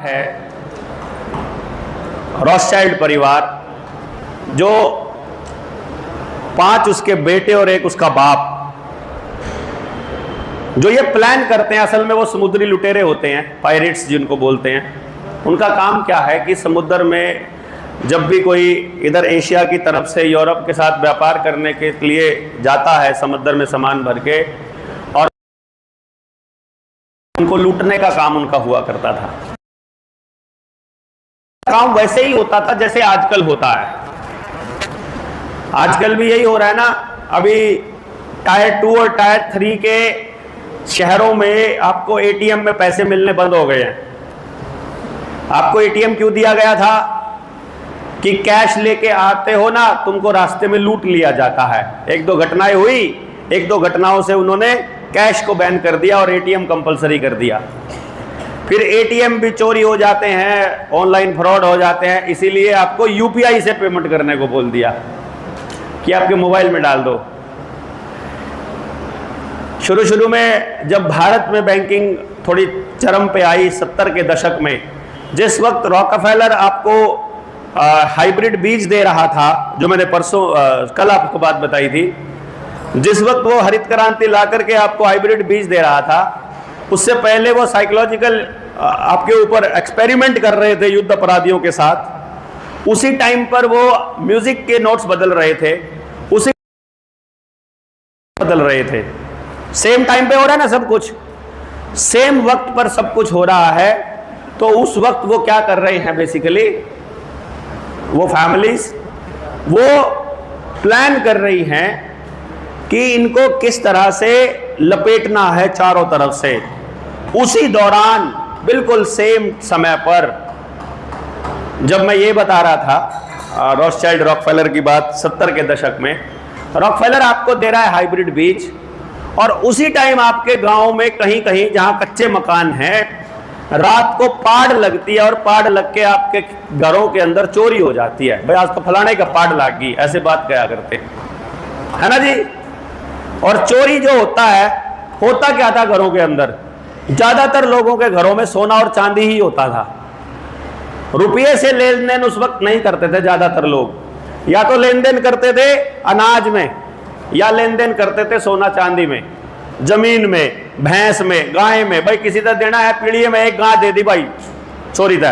है रॉथस्चाइल्ड परिवार, जो 5 उसके बेटे और 1 उसका बाप, जो ये प्लान करते हैं। असल में वो समुद्री लुटेरे होते हैं, पायरेट्स जिनको बोलते हैं। उनका काम क्या है कि समुद्र में जब भी कोई इधर एशिया की तरफ से यूरोप के साथ व्यापार करने के लिए जाता है, समुद्र में सामान भर के, और उनको लूटने का काम उनका हुआ करता था। काम वैसे ही होता था जैसे आजकल होता है। आजकल भी यही हो रहा है ना। अभी टायर 2 और टायर 3 के शहरों में आपको एटीएम में पैसे मिलने बंद हो गए हैं। आपको एटीएम क्यों दिया गया था? कि कैश लेके आते हो ना, तुमको रास्ते में लूट लिया जाता है। 1-2 घटनाएं हुई, 1-2 घटनाओं से उन्होंने कैश को बैन कर दिया और एटीएम कंपलसरी कर दिया। फिर एटीएम भी चोरी हो जाते हैं, ऑनलाइन फ्रॉड हो जाते हैं, इसीलिए आपको यूपीआई से पेमेंट करने को बोल दिया कि आपके मोबाइल में डाल दो। शुरू में जब भारत में बैंकिंग थोड़ी चरम पे आई 70 के दशक में, जिस वक्त रॉकफेलर आपको हाइब्रिड बीज दे रहा था, जो मैंने कल आपको बात बताई थी, जिस वक्त वो हरित क्रांति ला करके आपको हाइब्रिड बीज दे रहा था, उससे पहले वो साइकोलॉजिकल आपके ऊपर एक्सपेरिमेंट कर रहे थे युद्ध अपराधियों के साथ। उसी टाइम पर वो म्यूजिक के नोट्स बदल रहे थे, उसी बदल रहे थे। सेम टाइम पे हो रहा है ना सब कुछ, सेम वक्त पर सब कुछ हो रहा है। तो उस वक्त वो क्या कर रहे हैं, बेसिकली वो फैमिलीज वो प्लान कर रही हैं कि इनको किस तरह से लपेटना है चारों तरफ से। उसी दौरान बिल्कुल सेम समय पर जब मैं ये बता रहा था रॉथस्चाइल्ड रॉकफेलर की बात, 70 के दशक में रॉकफेलर आपको दे रहा है हाइब्रिड बीज, और उसी टाइम आपके गांव में कहीं कहीं जहां कच्चे मकान हैं, रात को पाड़ लगती है और पाड़ लग के आपके घरों के अंदर चोरी हो जाती है। भाई आज तो फलाने का पाड़ लग गई, ऐसे बात कहा करते हैं, है ना जी। और चोरी जो होता है, होता क्या था घरों के अंदर? ज्यादातर लोगों के घरों में सोना और चांदी ही होता था। रुपये से लेन देन उस वक्त नहीं करते थे ज्यादातर लोग। या तो लेन देन करते थे अनाज में, या लेन देन करते थे सोना चांदी में, जमीन में, भैंस में, गाय में। भाई किसी तरह देना है, पीढ़ी में 1 गाय दे दी भाई, चोरी था,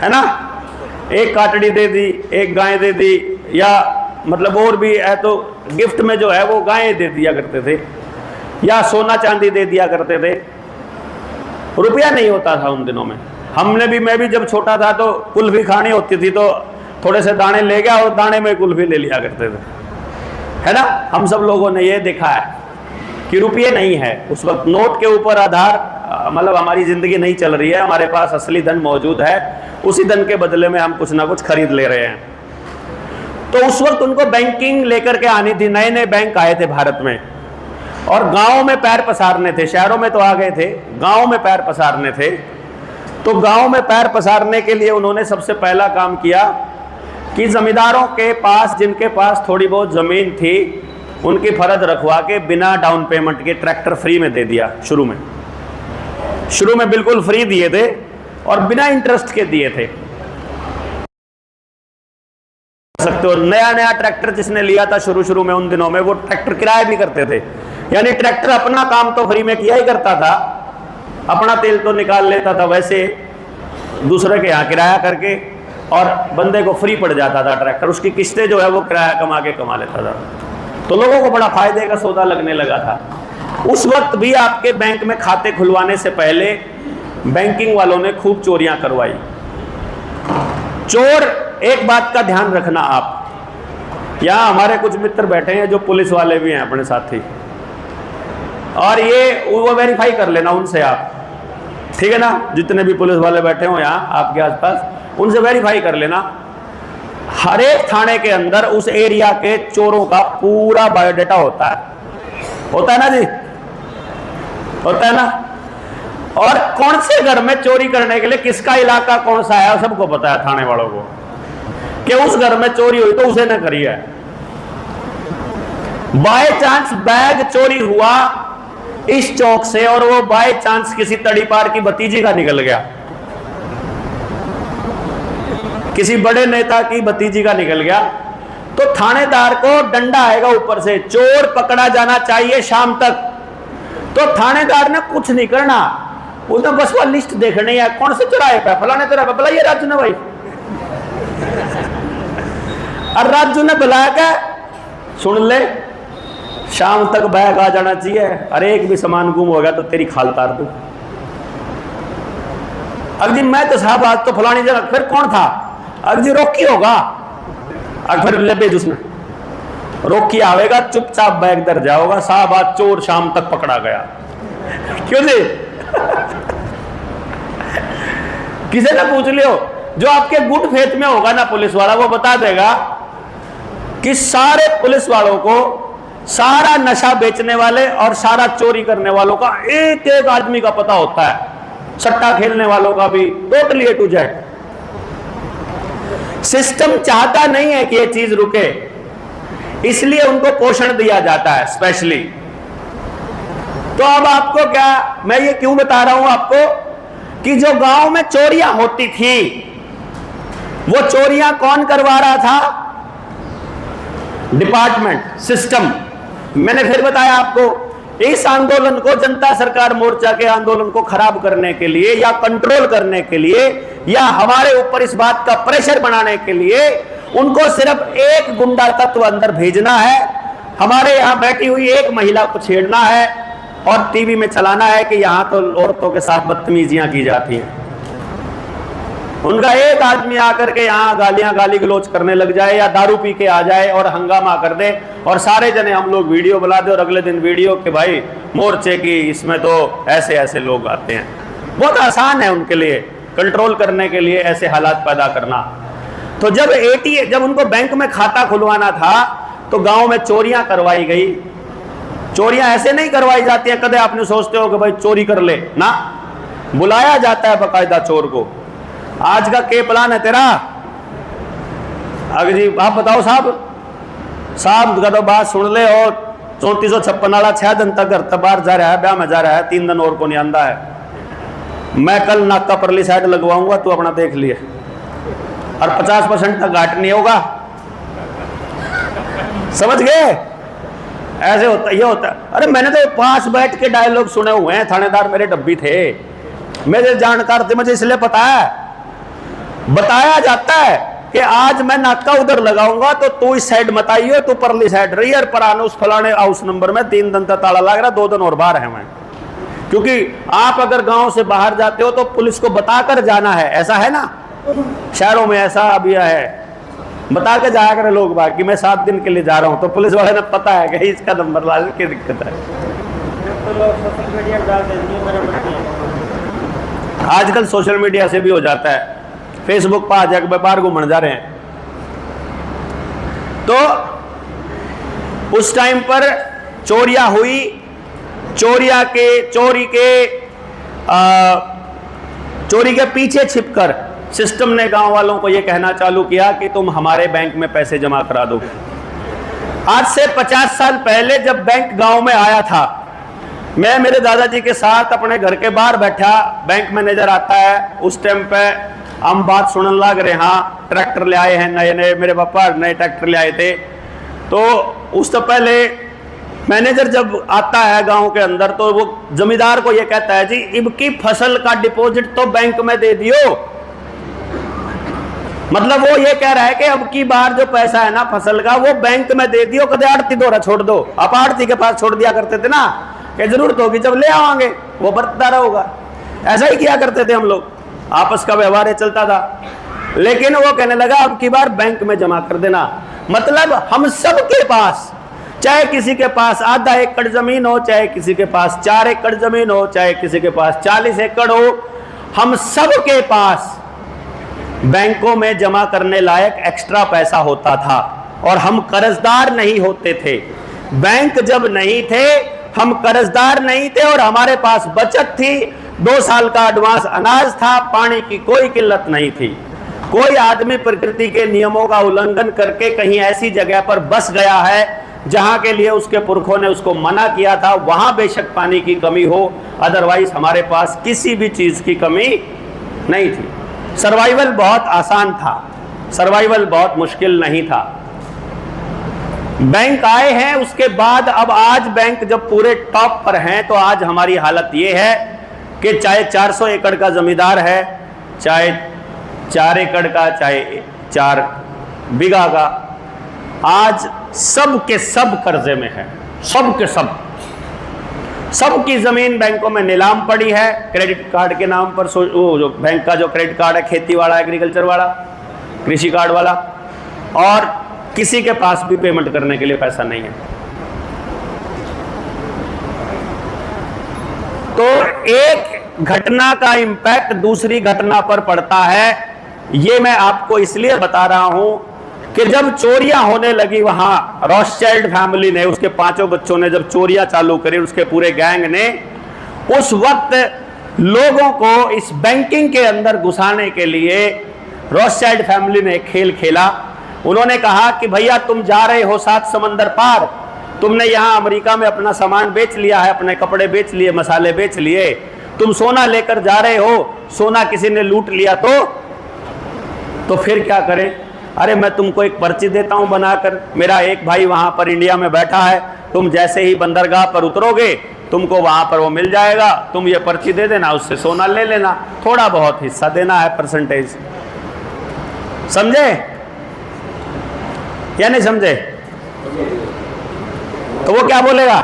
है ना। 1 काटड़ी दे दी, 1 गाय दे दी, या मतलब और भी है तो गिफ्ट में जो है वो गाय दे दिया करते थे, या सोना चांदी दे दिया करते थे। रुपया नहीं होता था उन दिनों में। मैं भी जब छोटा था तो कुल्फी खानी होती थी तो थोड़े से दाने ले गया और दाने में कुल्फी ले लिया करते थे, है ना। हम सब लोगों ने ये देखा है कि रुपये नहीं है उस वक्त। नोट के ऊपर आधार मतलब हमारी जिंदगी नहीं चल रही है, हमारे पास असली धन मौजूद है, उसी धन के बदले में हम कुछ ना कुछ खरीद ले रहे हैं। तो उस वक्त उनको बैंकिंग लेकर के आनी थी। नए नए बैंक आए थे भारत में, और गांव में पैर पसारने थे। शहरों में तो आ गए थे, गांव में पैर पसारने थे। तो गांव में पैर पसारने के लिए उन्होंने सबसे पहला काम किया कि जमींदारों के पास, जिनके पास थोड़ी बहुत जमीन थी, उनकी फर्ज रखवा के बिना डाउन पेमेंट के ट्रैक्टर फ्री में दे दिया। शुरू में बिल्कुल फ्री दिए थे और बिना इंटरेस्ट के दिए थे। सकते हो, नया ट्रैक्टर जिसने लिया था शुरू में, उन दिनों में वो ट्रैक्टर किराया भी करते थे। यानी ट्रैक्टर अपना काम तो फ्री में किया ही करता था, अपना तेल तो निकाल लेता था, वैसे दूसरे के यहाँ किराया करके, और बंदे को फ्री पड़ जाता था ट्रैक्टर। उसकी किस्तें जो है वो किराया कमा लेता था। तो लोगों को बड़ा फायदे का सौदा लगने लगा था। उस वक्त भी आपके बैंक में खाते खुलवाने से पहले बैंकिंग वालों ने खूब चोरियां करवाई। चोर, एक बात का ध्यान रखना आप, यहाँ हमारे कुछ मित्र बैठे हैं जो पुलिस वाले भी हैं अपने साथी, और ये वो वेरीफाई कर लेना उनसे आप, ठीक है ना। जितने भी पुलिस वाले बैठे हो यहाँ आपके आसपास, उनसे वेरीफाई कर लेना। हर एक थाने के अंदर उस एरिया के चोरों का पूरा बायोडाटा होता है ना जी, होता है ना। और कौन से घर में चोरी करने के लिए किसका इलाका कौन सा है सबको पता है थाने वालों को, कि उस घर में चोरी हुई तो उसे न करी है। बाय चांस बैग चोरी हुआ इस चौक से, और वो बाय चांस किसी तड़ी पार की भतीजी का निकल गया, किसी बड़े नेता की भतीजी का निकल गया तो थानेदार को डंडा आएगा ऊपर से, चोर पकड़ा जाना चाहिए शाम तक। तो थानेदार ने कुछ नहीं करना, उसने बस वो लिस्ट देखनी है, कौन से चौराहे पे, फलाने चौराहे पे बुलाइए राजू ने भाई। और राजू ने बुलाया क्या, सुन ले शाम तक बैग आ जाना चाहिए, अरे एक भी सामान गुम हो गया तो तेरी खाल तार दूं। अगर जी मैं तो साहब आज तो फलानी जगह, फिर कौन था, अगर जी रोकी होगा, और फिर ले भेज उसने, रोकी आवेगा चुपचाप बैग दर जाओगा, साहब आज चोर शाम तक पकड़ा गया। क्यों जी किसी ने पूछ लियो, जो आपके गुड फेथ में होगा ना पुलिस वाला, वो बता देगा कि सारे पुलिस वालों को सारा नशा बेचने वाले और सारा चोरी करने वालों का एक एक आदमी का पता होता है, सट्टा खेलने वालों का भी, totally A to Z. System चाहता नहीं है कि ये चीज रुके, इसलिए उनको पोषण दिया जाता है स्पेशली। तो अब आपको क्या, मैं ये क्यों बता रहा हूं आपको कि जो गांव में चोरियां होती थी, वो चोरियां कौन करवा रहा था, डिपार्टमेंट, सिस्टम। मैंने फिर बताया आपको, इस आंदोलन को जनता सरकार मोर्चा के आंदोलन को खराब करने के लिए या कंट्रोल करने के लिए या हमारे ऊपर इस बात का प्रेशर बनाने के लिए उनको सिर्फ एक गुंडा तत्व अंदर भेजना है, हमारे यहां बैठी हुई एक महिला को छेड़ना है और टीवी में चलाना है कि यहां तो औरतों के साथ बदतमीजियां की जाती हैं। उनका एक आदमी आकर के यहाँ गाली गलोच करने लग जाए या दारू पी के आ जाए और हंगामा कर दे और सारे जने हम लोग वीडियो बना दे और अगले दिन वीडियो के भाई मोर्चे की, इसमें तो ऐसे ऐसे लोग आते हैं। बहुत आसान है उनके लिए कंट्रोल करने के लिए ऐसे हालात पैदा करना। तो जब उनको बैंक में खाता खुलवाना था तो गांव में चोरियां करवाई गई। चोरियां ऐसे नहीं करवाई जाती है, कदे आपने सोचते हो कि भाई चोरी कर ले ना, बुलाया जाता है बकायदा चोर को। आज का क्या प्लान है तेरा, अगर जी आप बताओ साहब का तो बात सुन ले। और 3456 वाला 6 दिन तक घर तक बाहर जा रहा है, ब्याह में जा रहा है, 3 दिन और को नहीं आंदा है। मैं कल नाका परली साइड लगवाऊंगा, तू अपना देख लिए, और 50% तक घाट नहीं होगा, समझ गए। ऐसे होता, ये होता। अरे मैंने तो पास बैठ के डायलॉग सुने हुए हैं, थानेदार मेरे डब्बी थे, मेरे जानकार थे, मुझे इसलिए पता है। बताया जाता है कि आज मैं नाका उधर लगाऊंगा तो तू इस साइड मत आइयो, तू परली साइड रही, और पर उस फलाने हाउस नंबर में 3 दिन तक ताला लग रहा, 2 दिन और बाहर है मैं। क्योंकि आप अगर गांव से बाहर जाते हो तो पुलिस को बताकर जाना है, ऐसा है ना, शहरों में ऐसा अभी है, बता के जाया करे लोग बाकी मैं 7 दिन के लिए जा रहा हूं, तो पुलिस वाले ने पता है कि इसका नंबर ला, क्या दिक्कत है। आजकल सोशल मीडिया से भी हो जाता है, फेसबुक पर आ जाकर व्यापार घूमने जा रहे हैं। तो उस टाइम पर चोरियां हुई, चोरी के पीछे छिपकर सिस्टम ने गांव वालों को यह कहना चालू किया कि तुम हमारे बैंक में पैसे जमा करा दो। आज से 50 साल पहले जब बैंक गांव में आया था, मैं मेरे दादाजी के साथ अपने घर के बाहर बैठा, बैंक मैनेजर आता है, उस टाइम पे हम बात सुनने लग रहे, हाँ ट्रैक्टर ले आए हैं नए नए, मेरे पापा नए ट्रैक्टर ले आए थे। तो उस तो पहले मैनेजर जब आता है गांव के अंदर तो वो जमींदार को ये कहता है, जी इनकी फसल का डिपॉजिट तो बैंक में दे दियो। मतलब वो ये कह रहा है कि अब की बार जो पैसा है ना फसल का, वो बैंक में दे दियो, कदे आड़ती दोरा छोड़ दो। आप आड़ती के पास छोड़ दिया करते थे ना, कि जरूरत होगी जब ले आवांगे, वो बरतदार होगा। ऐसा ही किया करते थे हम लोग, आपस का व्यवहार चलता था। लेकिन वो कहने लगा अब की बार बैंक में जमा कर देना। मतलब हम सब के पास, चाहे किसी के पास आधा एकड़ जमीन हो, चाहे किसी के पास 4 एकड़ जमीन हो, चाहे किसी के पास 40 एकड़ हो, हम सब के पास बैंकों में जमा करने लायक एक्स्ट्रा पैसा होता था और हम कर्जदार नहीं होते थे। बैंक जब नहीं थे हम कर्जदार नहीं थे और हमारे पास बचत थी, 2 साल का एडवांस अनाज था, पानी की कोई किल्लत नहीं थी। कोई आदमी प्रकृति के नियमों का उल्लंघन करके कहीं ऐसी जगह पर बस गया है जहां के लिए उसके पुरखों ने उसको मना किया था, वहां बेशक पानी की कमी हो, अदरवाइज हमारे पास किसी भी चीज की कमी नहीं थी। सर्वाइवल बहुत आसान था। सर्वाइवल बहुत मुश्किल नहीं था। बैंक आए हैं उसके बाद, अब आज बैंक जब पूरे टॉप पर हैं, तो आज हमारी हालत ये है कि चाहे 400 एकड़ का जमींदार है, चाहे 4 एकड़ का, चाहे 4 बीघा का, आज सब के सब कर्जे में है। सब के सब, सबकी जमीन बैंकों में नीलाम पड़ी है क्रेडिट कार्ड के नाम पर। वो जो बैंक का जो क्रेडिट कार्ड है, खेती वाला, एग्रीकल्चर वाला, कृषि कार्ड वाला, और किसी के पास भी पेमेंट करने के लिए पैसा नहीं है। तो एक घटना का इंपैक्ट दूसरी घटना पर पड़ता है। ये मैं आपको इसलिए बता रहा हूं कि जब चोरियां होने लगी वहां, रॉथस्चाइल्ड फैमिली ने, उसके 5 बच्चों ने जब चोरियां चालू करी, उसके पूरे गैंग ने, उस वक्त लोगों को इस बैंकिंग के अंदर घुसाने के लिए रॉथस्चाइल्ड फैमिली ने एक खेल खेला। उन्होंने कहा कि भैया तुम जा रहे हो 7 समंदर पार, तुमने यहां अमेरिका में अपना सामान बेच लिया है, अपने कपड़े बेच लिए, मसाले बेच लिए, तुम सोना लेकर जा रहे हो, सोना किसी ने लूट लिया तो फिर क्या करें? अरे मैं तुमको एक पर्ची देता हूं बनाकर, मेरा एक भाई वहां पर इंडिया में बैठा है, तुम जैसे ही बंदरगाह पर उतरोगे तुमको वहां पर वो मिल जाएगा, तुम ये पर्ची दे देना, उससे सोना ले लेना, थोड़ा बहुत हिस्सा देना है, परसेंटेज। समझे या नहीं समझे? तो वो क्या बोलेगा?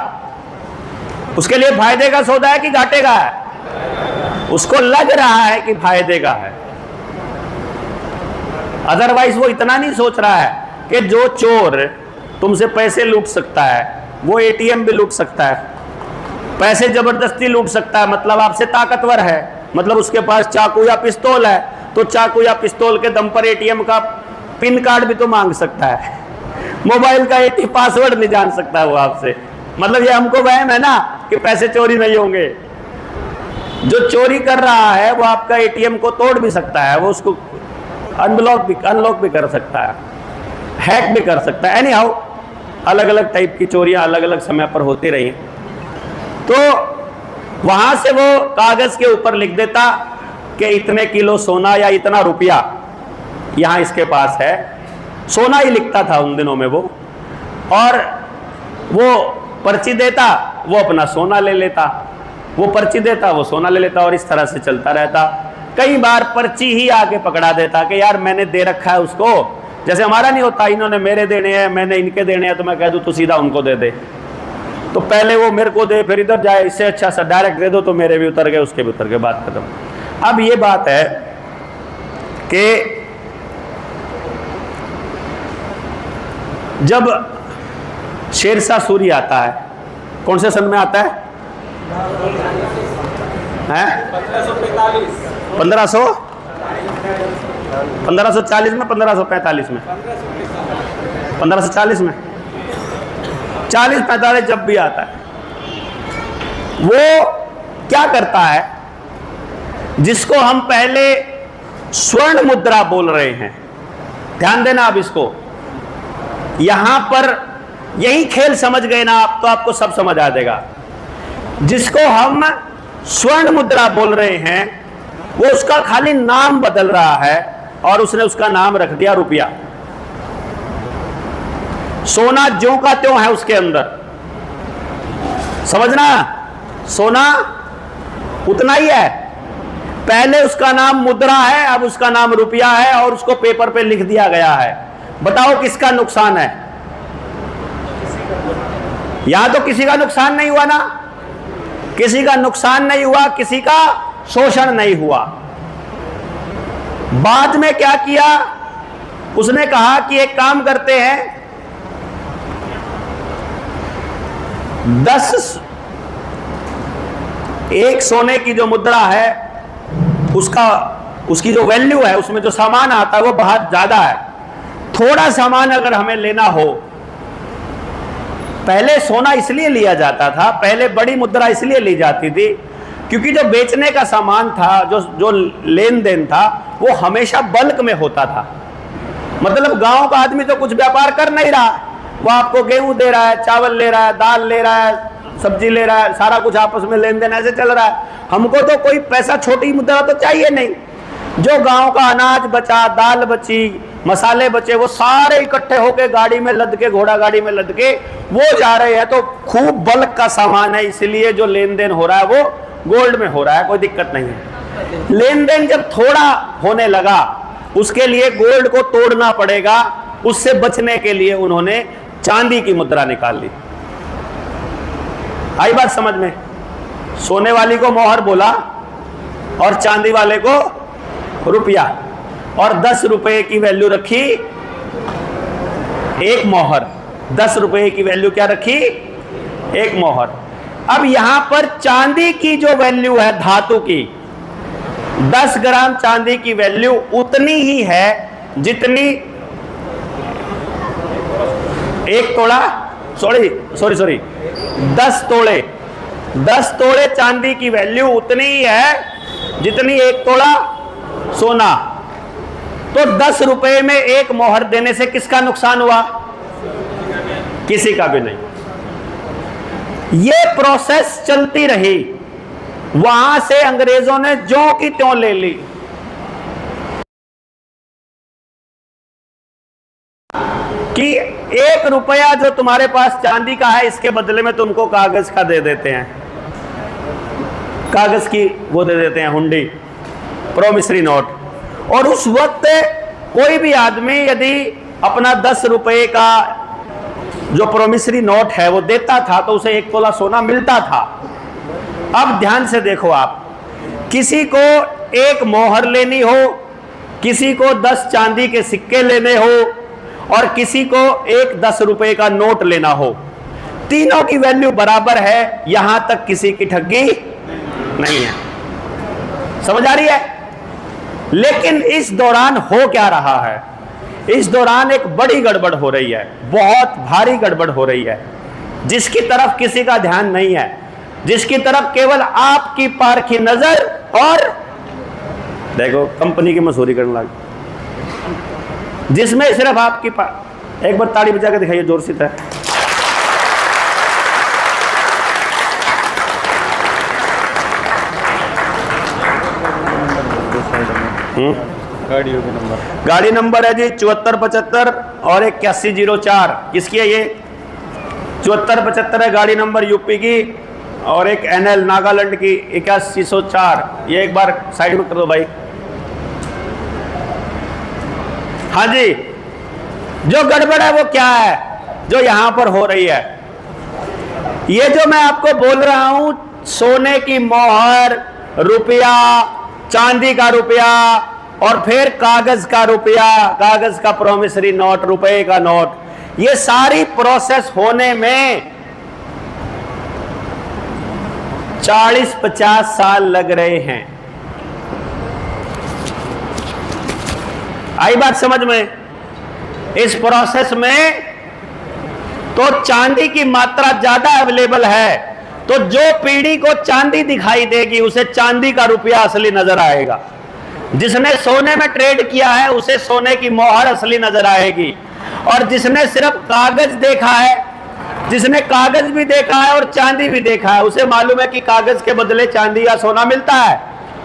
उसके लिए फायदे का सौदा है कि घाटे का है? उसको लग रहा है कि फायदे का है, अदरवाइज वो इतना नहीं सोच रहा है कि जो चोर तुमसे पैसे लूट सकता है वो एटीएम भी लूट सकता है, पैसे जबरदस्ती लूट सकता है, मतलब आपसे ताकतवर है, मतलब उसके पास चाकू या पिस्तौल है, तो चाकू या पिस्तौल के दम पर एटीएम का पिन कार्ड भी तो मांग सकता है, मोबाइल का एटीएम पासवर्ड नहीं जान सकता वो आपसे। मतलब ये हमको वहम है ना कि पैसे चोरी नहीं होंगे। जो चोरी कर रहा है वो आपका एटीएम को तोड़ भी सकता है, वो उसको अनलॉक भी कर सकता है, हैक भी कर सकता है। एनी हाउ, अलग अलग टाइप की चोरियां अलग अलग समय पर होती रही। तो वहां से वो कागज के ऊपर लिख देता कि इतने किलो सोना या इतना रुपया यहां इसके पास है, सोना ही लिखता था उन दिनों में वो, और वो पर्ची देता, वो अपना सोना ले लेता, वो पर्ची देता, वो सोना ले लेता, और इस तरह से चलता रहता। कई बार पर्ची ही आके पकड़ा देता कि यार मैंने दे रखा है उसको, जैसे हमारा नहीं होता, इन्होंने मेरे देने हैं, मैंने इनके देने हैं, तो मैं कह दूं तो सीधा उनको दे दे, तो पहले वो मेरे को दे फिर इधर जाए, इससे अच्छा सा डायरेक्ट दे दो तो मेरे भी उतर गए, उसके भी उतर गए, बात खत्म। अब ये बात है कि जब शेरशाह सूरी आता है, कौन से सन में आता है? 1540 में, 1545 में, 1540 में, 40-45 जब भी आता है, वो क्या करता है, जिसको हम पहले स्वर्ण मुद्रा बोल रहे हैं, ध्यान देना आप इसको, यहां पर यही खेल समझ गए ना आप, तो आपको सब समझ आ जाएगा। जिसको हम स्वर्ण मुद्रा बोल रहे हैं वो उसका खाली नाम बदल रहा है, और उसने उसका नाम रख दिया रुपया। सोना ज्यों का त्यों है उसके अंदर, समझना, सोना उतना ही है, पहले उसका नाम मुद्रा है, अब उसका नाम रुपया है, और उसको पेपर पे लिख दिया गया है। बताओ किसका नुकसान है? यहां तो किसी का नुकसान नहीं हुआ ना, किसी का नुकसान नहीं हुआ, किसी का शोषण नहीं हुआ। बाद में क्या किया, उसने कहा कि एक काम करते हैं, 10 एक सोने की जो मुद्रा है उसकी जो वैल्यू है, उसमें जो सामान आता है वो बहुत ज्यादा है। थोड़ा सामान अगर हमें लेना हो, पहले सोना इसलिए लिया जाता था, पहले बड़ी मुद्रा इसलिए ली जाती थी क्योंकि जो बेचने का सामान था, जो लेन देन था, वो हमेशा बल्क में होता था। मतलब गांव का आदमी तो कुछ व्यापार कर नहीं रहा, वो आपको गेहूं दे रहा है, चावल ले रहा है, दाल ले रहा है, सब्जी ले रहा है, सारा कुछ आपस में लेन देन ऐसे चल रहा है। हमको तो कोई पैसा, छोटी मुद्रा तो चाहिए नहीं। जो गांव का अनाज बचा, दाल बची, मसाले बचे, वो सारे इकट्ठे होके गाड़ी में लद के, घोड़ा गाड़ी में लद के वो जा रहे हैं। तो खूब बल्क का सामान है, इसलिए जो लेन देन हो रहा है वो गोल्ड में हो रहा है, कोई दिक्कत नहीं है। लेन देन जब थोड़ा होने लगा, उसके लिए गोल्ड को तोड़ना पड़ेगा। उससे बचने के लिए उन्होंने चांदी की मुद्रा निकाल ली। आई बात समझ में? सोने वाली को मोहर बोला और चांदी वाले को रुपया, और 10 रुपए की वैल्यू रखी एक मोहर। 10 रुपए की वैल्यू क्या रखी? एक मोहर। अब यहां पर चांदी की जो वैल्यू है, धातु की, 10 ग्राम चांदी की वैल्यू उतनी ही है जितनी एक तोड़ा, सॉरी 10 तोड़े चांदी की वैल्यू उतनी ही है जितनी एक तोड़ा सोना। तो 10 रुपए में एक मोहर देने से किसका नुकसान हुआ? किसी का भी नहीं। ये प्रोसेस चलती रही, वहां से अंग्रेजों ने ज्यों की त्यों ले ली। कि 1 रुपया जो तुम्हारे पास चांदी का है, इसके बदले में तुमको कागज का दे देते हैं, कागज की वो दे देते हैं हुंडी, प्रोमिसरी नोट। और उस वक्त कोई भी आदमी यदि अपना 10 रुपए का जो प्रोमिसरी नोट है वो देता था तो उसे 1 तोला सोना मिलता था। अब ध्यान से देखो आप, किसी को एक मोहर लेनी हो, किसी को 10 चांदी के सिक्के लेने हो, और किसी को एक 10 रुपए का नोट लेना हो, तीनों की वैल्यू बराबर है। यहां तक किसी की ठगी नहीं है। समझ आ रही है? लेकिन इस दौरान हो क्या रहा है? इस दौरान एक बड़ी गड़बड़ हो रही है, बहुत भारी गड़बड़ हो रही है, जिसकी तरफ किसी का ध्यान नहीं है, जिसकी तरफ केवल आपकी पारखी नजर और देखो कंपनी की मसूरी करने लगी, जिसमें सिर्फ आपकी एक बार ताड़ी बजा के दिखाइए जोर से। गाड़ी नंबर है जी 7475 और 8104। किसकी है ये? 7475 है गाड़ी नंबर, यूपी की, और एक NL नागालैंड की 8104। ये एक बार साइड में कर दो भाई। हाँ जी, जो गड़बड़ है वो क्या है जो यहां पर हो रही है? ये जो मैं आपको बोल रहा हूं, सोने की मोहर, रुपया, चांदी का रुपया, और फिर कागज का रुपया, कागज का प्रोमिसरी नोट, रुपए का नोट, ये सारी प्रोसेस होने में 40-50 साल लग रहे हैं। आई बात समझ में? इस प्रोसेस में तो चांदी की मात्रा ज्यादा अवेलेबल है, तो जो पीढ़ी को चांदी दिखाई देगी उसे चांदी का रुपया असली नजर आएगा। जिसने सोने में ट्रेड किया है उसे सोने की मोहर असली नजर आएगी, और जिसने सिर्फ कागज देखा है, जिसने कागज भी देखा है और चांदी भी देखा है, उसे मालूम है कि कागज के बदले चांदी या सोना मिलता है।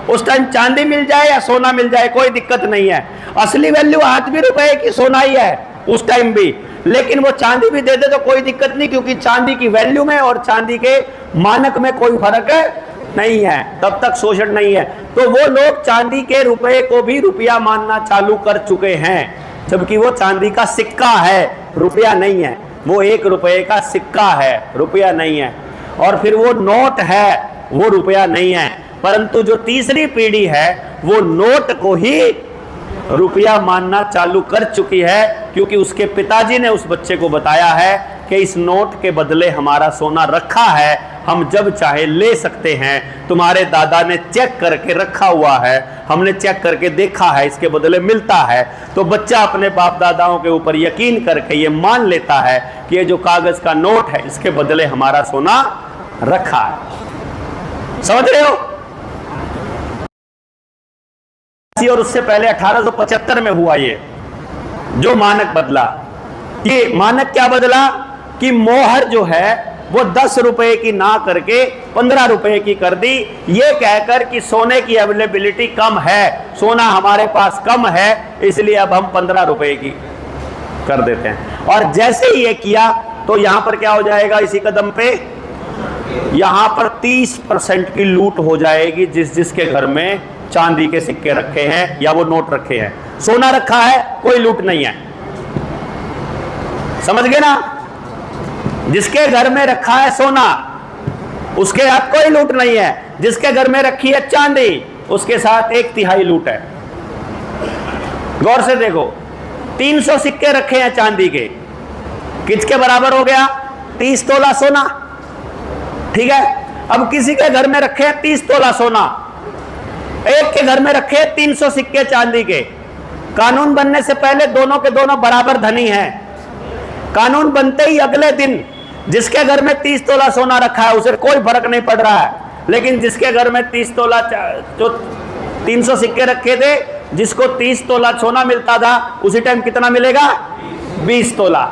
उस टाइम चांदी मिल जाए या सोना मिल जाए कोई दिक्कत नहीं है, असली वैल्यू आज भी रुपए की सोना ही है उस टाइम भी। लेकिन वो चांदी भी दे दे तो कोई दिक्कत नहीं, क्योंकि चांदी की वैल्यू में और चांदी के मानक में कोई फर्क नहीं है, तब तक शोषण नहीं है। तो वो लोग चांदी के रुपए को भी रुपया मानना चालू कर चुके हैं, जबकि वो चांदी का सिक्का है, रुपया नहीं है। वो 1 रुपए का सिक्का है, रुपया नहीं है। और फिर वो नोट है, वो रुपया नहीं है। परंतु जो तीसरी पीढ़ी है वो नोट को ही रुपया मानना चालू कर चुकी है, क्योंकि उसके पिताजी ने उस बच्चे को बताया है कि इस नोट के बदले हमारा सोना रखा है, हम जब चाहे ले सकते हैं। तुम्हारे दादा ने चेक करके रखा हुआ है, हमने चेक करके देखा है, इसके बदले मिलता है। तो बच्चा अपने बाप दादाओं के ऊपर यकीन करके ये मान लेता है कि ये जो कागज का नोट है इसके बदले हमारा सोना रखा है। समझ रहे हो? और उससे पहले 1875 में हुआ ये जो मानक बदला। ये मानक क्या बदला कि मोहर जो है वो 10 रुपए की ना करके 15 रुपए की कर दी, ये कहकर कि सोने की अवेलेबिलिटी कम है, सोना हमारे पास कम है, इसलिए अब हम 15 रुपए की कर देते हैं। और जैसे ही ये किया तो यहां पर क्या हो जाएगा, इसी कदम पे यहां पर 30% की लूट हो जाएगी जिसके घर में चांदी के सिक्के रखे हैं या वो नोट रखे हैं। सोना रखा है, कोई लूट नहीं है, समझ गए ना। जिसके घर में रखा है सोना, उसके साथ कोई लूट नहीं है। जिसके घर में रखी है चांदी, उसके साथ 1/3 लूट है। गौर से देखो, 300 सिक्के रखे हैं चांदी के, किसके बराबर हो गया, 30 तोला सोना, ठीक है। अब किसी के घर में रखे हैं 30 तोला सोना, एक के घर में रखे 300 सिक्के चांदी के। कानून बनने से पहले दोनों के दोनों बराबर धनी हैं। कानून बनते ही अगले दिन जिसके घर में 30 तोला सोना रखा है उसे कोई फर्क नहीं पड़ रहा है, लेकिन जिसके घर में 30 तोला जो 300 सिक्के रखे थे, जिसको 30 तोला सोना मिलता था, उसी टाइम कितना मिलेगा, 20 तोला,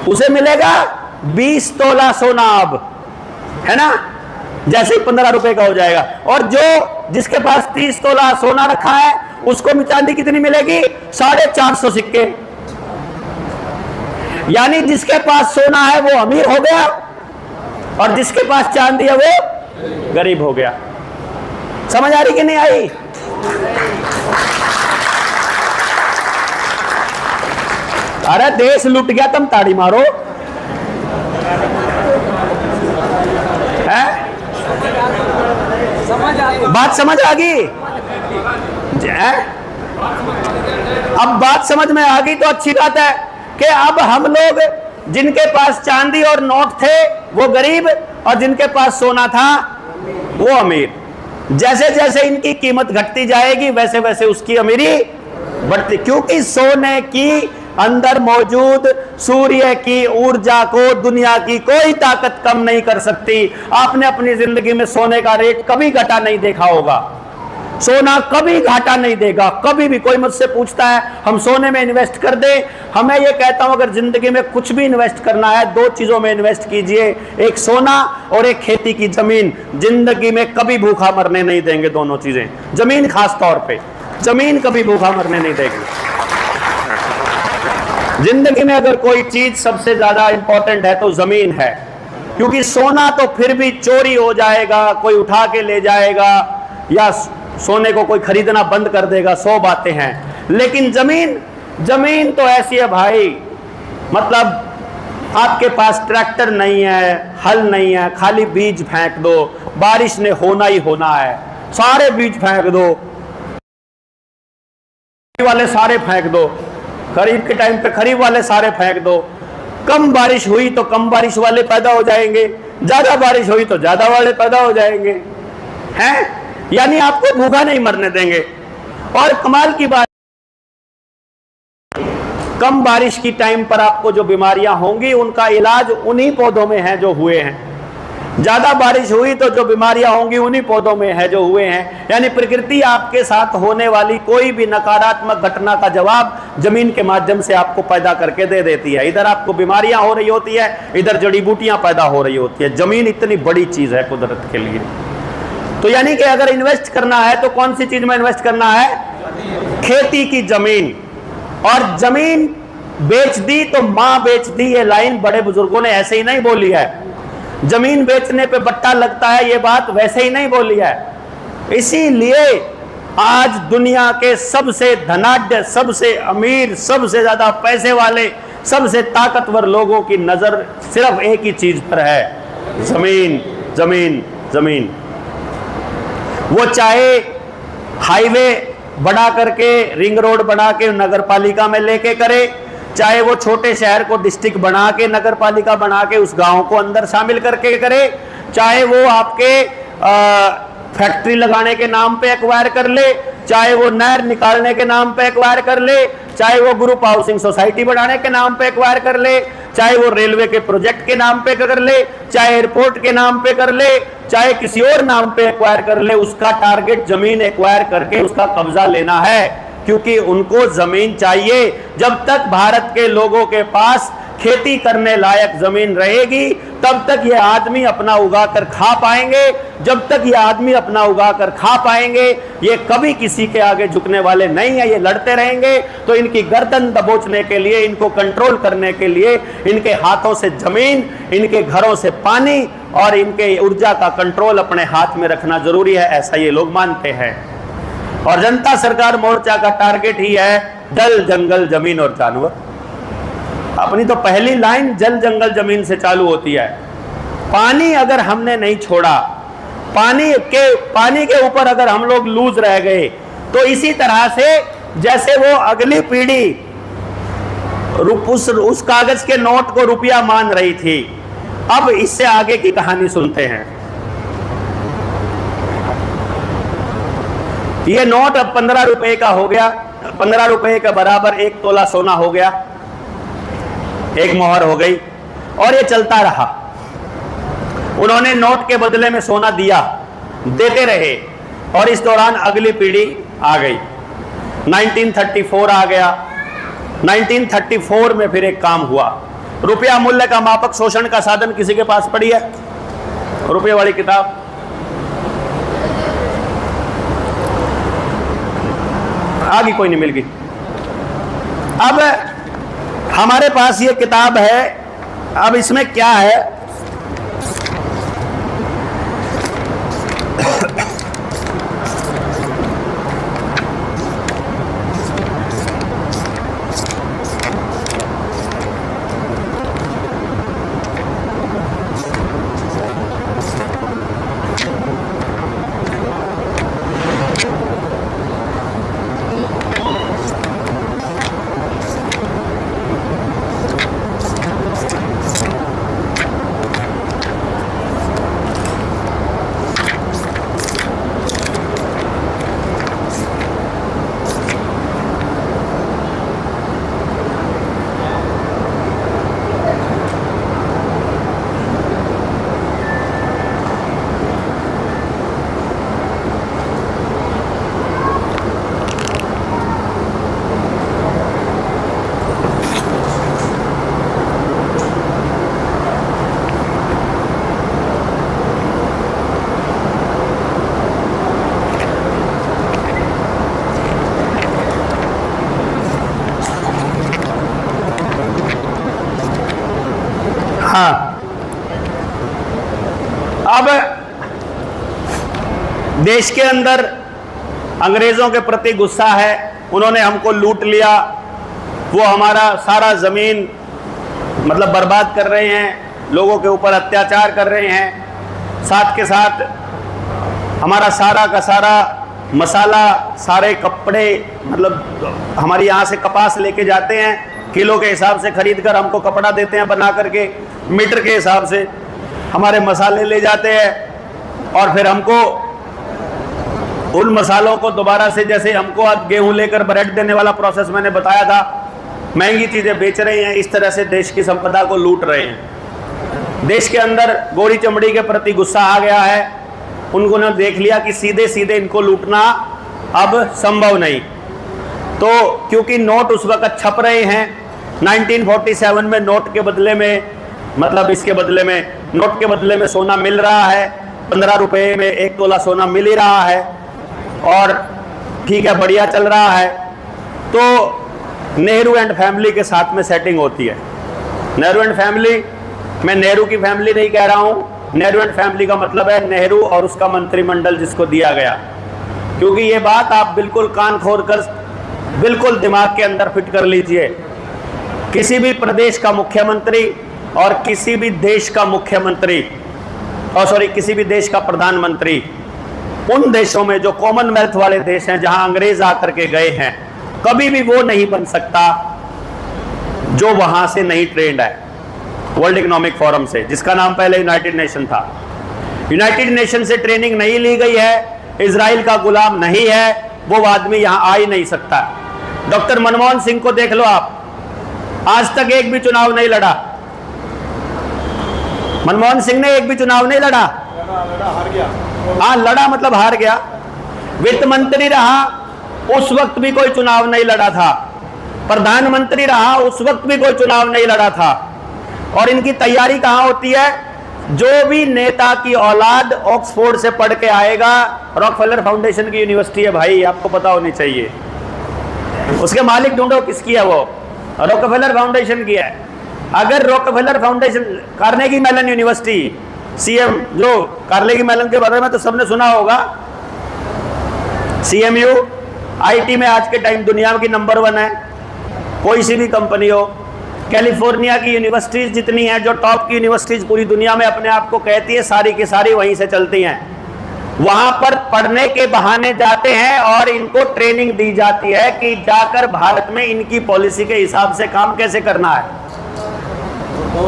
उसे मिलेगा 20 तोला सोना अब, है ना। जैसे ही 15 रुपए का हो जाएगा। और जो जिसके पास 30 तोला सोना रखा है उसको चांदी कितनी मिलेगी, 450 सिक्के। यानी जिसके पास सोना है वो अमीर हो गया और जिसके पास चांदी है वो गरीब हो गया। समझ आ रही कि नहीं आई। अरे देश लूट गया, तुम ताड़ी मारो, है? बात समझ आ गई। अब बात समझ में आ गई तो अच्छी बात है कि अब हम लोग जिनके पास चांदी और नोट थे वो गरीब और जिनके पास सोना था वो अमीर। जैसे जैसे इनकी कीमत घटती जाएगी वैसे वैसे उसकी अमीरी बढ़ती, क्योंकि सोने की अंदर मौजूद सूर्य की ऊर्जा को दुनिया की कोई ताकत कम नहीं कर सकती। आपने अपनी जिंदगी में सोने का रेट कभी घटा नहीं देखा होगा, सोना कभी घाटा नहीं देगा, कभी भी। कोई मुझसे पूछता है हम सोने में इन्वेस्ट कर दें, हमें ये कहता हूं अगर जिंदगी में कुछ भी इन्वेस्ट करना है 2 चीजों में इन्वेस्ट कीजिए, एक सोना और एक खेती की जमीन। जिंदगी में कभी भूखा मरने नहीं देंगे दोनों चीजें, जमीन खास तौर पे, जमीन कभी भूखा मरने नहीं देगी। जिंदगी में अगर कोई चीज सबसे ज्यादा इंपॉर्टेंट है तो जमीन है, क्योंकि सोना तो फिर भी चोरी हो जाएगा, कोई उठा के ले जाएगा या सोने को कोई खरीदना बंद कर देगा, 100 बातें हैं। लेकिन जमीन तो ऐसी है भाई, मतलब आपके पास ट्रैक्टर नहीं है, हल नहीं है, खाली बीज फेंक दो, बारिश ने होना ही होना है, सारे बीज फेंक दो, वाले सारे फेंक दो, खरीफ के टाइम पे खरीफ वाले सारे फेंक दो। कम बारिश हुई तो कम बारिश वाले पैदा हो जाएंगे, ज्यादा बारिश हुई तो ज्यादा वाले पैदा हो जाएंगे, हैं? यानी आपको भूखा नहीं मरने देंगे। और कमाल की बात, कम बारिश की टाइम पर आपको जो बीमारियां होंगी उनका इलाज उन्हीं पौधों में है जो हुए हैं। ज्यादा बारिश हुई तो जो बीमारियां होंगी उन्हीं पौधों में है जो हुए हैं। यानी प्रकृति आपके साथ होने वाली कोई भी नकारात्मक घटना का जवाब जमीन के माध्यम से आपको पैदा करके दे देती है। इधर आपको बीमारियां हो रही होती है, इधर जड़ी बूटियां पैदा हो रही होती है। जमीन इतनी बड़ी चीज है कुदरत के लिए। तो यानी कि अगर इन्वेस्ट करना है तो कौन सी चीज में इन्वेस्ट करना है, खेती की जमीन। और जमीन बेच दी तो मां बेच दी, ये लाइन बड़े बुजुर्गों ने ऐसे ही नहीं बोली है। जमीन बेचने पे बट्टा लगता है, ये बात वैसे ही नहीं बोली है। इसीलिए आज दुनिया के सबसे धनाढ्य, सबसे अमीर, सबसे ज्यादा पैसे वाले, सबसे ताकतवर लोगों की नजर सिर्फ एक ही चीज पर है, जमीन, जमीन, जमीन। वो चाहे हाईवे बना करके, रिंग रोड बना के नगर पालिका में लेके करे, चाहे वो छोटे शहर को डिस्ट्रिक्ट बना के नगर पालिका बना के उस गांव को अंदर शामिल करके करे, चाहे वो आपके फैक्ट्री लगाने के नाम पे एक्वायर कर ले, चाहे वो नहर निकालने के नाम पे एक्वायर कर ले, चाहे वो ग्रुप हाउसिंग सोसाइटी बनाने के नाम पे एक्वायर कर ले, चाहे वो रेलवे के प्रोजेक्ट के नाम पे कर ले, चाहे एयरपोर्ट के नाम पे कर ले, चाहे किसी और नाम पे एक्वायर कर ले, उसका टारगेट जमीन एक्वायर करके उसका कब्जा लेना है। क्योंकि उनको जमीन चाहिए। जब तक भारत के लोगों के पास खेती करने लायक जमीन रहेगी तब तक ये आदमी अपना उगा कर खा पाएंगे। जब तक ये आदमी अपना उगा कर खा पाएंगे, ये कभी किसी के आगे झुकने वाले नहीं है, ये लड़ते रहेंगे। तो इनकी गर्दन दबोचने के लिए, इनको कंट्रोल करने के लिए इनके हाथों से जमीन, इनके घरों से पानी और इनके ऊर्जा का कंट्रोल अपने हाथ में रखना जरूरी है, ऐसा ये लोग मानते हैं। और जनता सरकार मोर्चा का टारगेट ही है जल, जंगल, जमीन और जानवर। अपनी तो पहली लाइन जल, जंगल, जमीन से चालू होती है। पानी अगर हमने नहीं छोड़ा, पानी के ऊपर अगर हम लोग लूज रह गए, तो इसी तरह से जैसे वो अगली पीढ़ी उस कागज के नोट को रुपया मान रही थी, अब इससे आगे की कहानी सुनते हैं। ये नोट अब 15 रुपए का हो गया, 15 रुपए के बराबर 1 तोला सोना हो गया, एक मोहर हो गई, और ये चलता रहा। उन्होंने नोट के बदले में सोना दिया, देते रहे, और इस दौरान अगली पीढ़ी आ गई। 1934 आ गया। 1934 में फिर एक काम हुआ। रुपया मूल्य का मापक शोषण का साधन किसी के पास पड़ी है? रुपये वाली किताब आगे कोई नहीं मिल गई। अब हमारे पास ये किताब है। अब इसमें क्या है, अब देश के अंदर अंग्रेजों के प्रति गुस्सा है, उन्होंने हमको लूट लिया, वो हमारा सारा जमीन मतलब बर्बाद कर रहे हैं, लोगों के ऊपर अत्याचार कर रहे हैं, साथ के साथ हमारा सारा का सारा मसाला, सारे कपड़े, मतलब हमारी यहाँ से कपास लेके जाते हैं, किलो के हिसाब से खरीद कर हमको कपड़ा देते हैं बना करके, मीटर के हिसाब से हमारे मसाले ले जाते हैं, और फिर हमको उन मसालों को दोबारा से, जैसे हमको आज गेहूं लेकर ब्रेड देने वाला प्रोसेस मैंने बताया था, महंगी चीज़ें बेच रहे हैं, इस तरह से देश की संपदा को लूट रहे हैं। देश के अंदर गोरी चमड़ी के प्रति गुस्सा आ गया है, उनको ने देख लिया कि सीधे सीधे इनको लूटना अब संभव नहीं। तो क्योंकि नोट उस वक्त छप रहे हैं, 1947 में नोट के बदले में, मतलब इसके बदले में, नोट के बदले में सोना मिल रहा है, 15 रुपए में 1 तोला सोना मिल ही रहा है, और ठीक है, बढ़िया चल रहा है। तो नेहरू एंड फैमिली के साथ में सेटिंग होती है। नेहरू एंड फैमिली, मैं नेहरू की फैमिली नहीं कह रहा हूँ, नेहरू एंड फैमिली का मतलब है नेहरू और उसका मंत्रिमंडल जिसको दिया गया, क्योंकि ये बात आप बिल्कुल कान खोल कर बिल्कुल दिमाग के अंदर फिट कर लीजिए। किसी भी प्रदेश का मुख्यमंत्री और किसी भी देश का मुख्यमंत्री, और सॉरी किसी भी देश का प्रधानमंत्री, उन देशों में जो कॉमनवेल्थ वाले देश हैं, जहां अंग्रेज आकर के गए हैं, कभी भी वो नहीं बन सकता जो वहां से नहीं ट्रेंड है। वर्ल्ड इकोनॉमिक फोरम से, जिसका नाम पहले यूनाइटेड नेशन था, यूनाइटेड नेशन से ट्रेनिंग नहीं ली गई है, इजराइल का गुलाम नहीं है, वो आदमी यहां आ ही नहीं सकता। डॉक्टर मनमोहन सिंह को देख लो आप, आज तक एक भी चुनाव नहीं लड़ा। मनमोहन सिंह ने एक भी चुनाव नहीं लड़ा, हार गया। हाँ, लड़ा मतलब हार गया। वित्त मंत्री रहा, उस वक्त भी कोई चुनाव नहीं लड़ा था। प्रधानमंत्री रहा, उस वक्त भी कोई चुनाव नहीं लड़ा था। और इनकी तैयारी कहां होती है? जो भी नेता की औलाद ऑक्सफोर्ड से पढ़ के आएगा, रॉकफेलर फाउंडेशन की यूनिवर्सिटी है भाई, आपको पता होनी चाहिए। उसके मालिक ढूंढो किसकी है, वो रॉकफेलर फाउंडेशन की है। अगर Rockefeller foundation, Carnegie Mellon university, CM जो कार्नेगी मेलन के बारे में तो सबने सुना होगा, सीएमयू आईटी में आज के टाइम दुनिया की नंबर 1 है। कोई सी भी कंपनी हो, कैलिफोर्निया की यूनिवर्सिटीज जितनी हैं, जो टॉप की यूनिवर्सिटीज पूरी दुनिया में अपने आप को कहती है, सारी की सारी वहीं से चलती हैं। वहां पर पढ़ने के बहाने जाते हैं और इनको ट्रेनिंग दी जाती है कि जाकर भारत में इनकी पॉलिसी के हिसाब से काम कैसे करना है।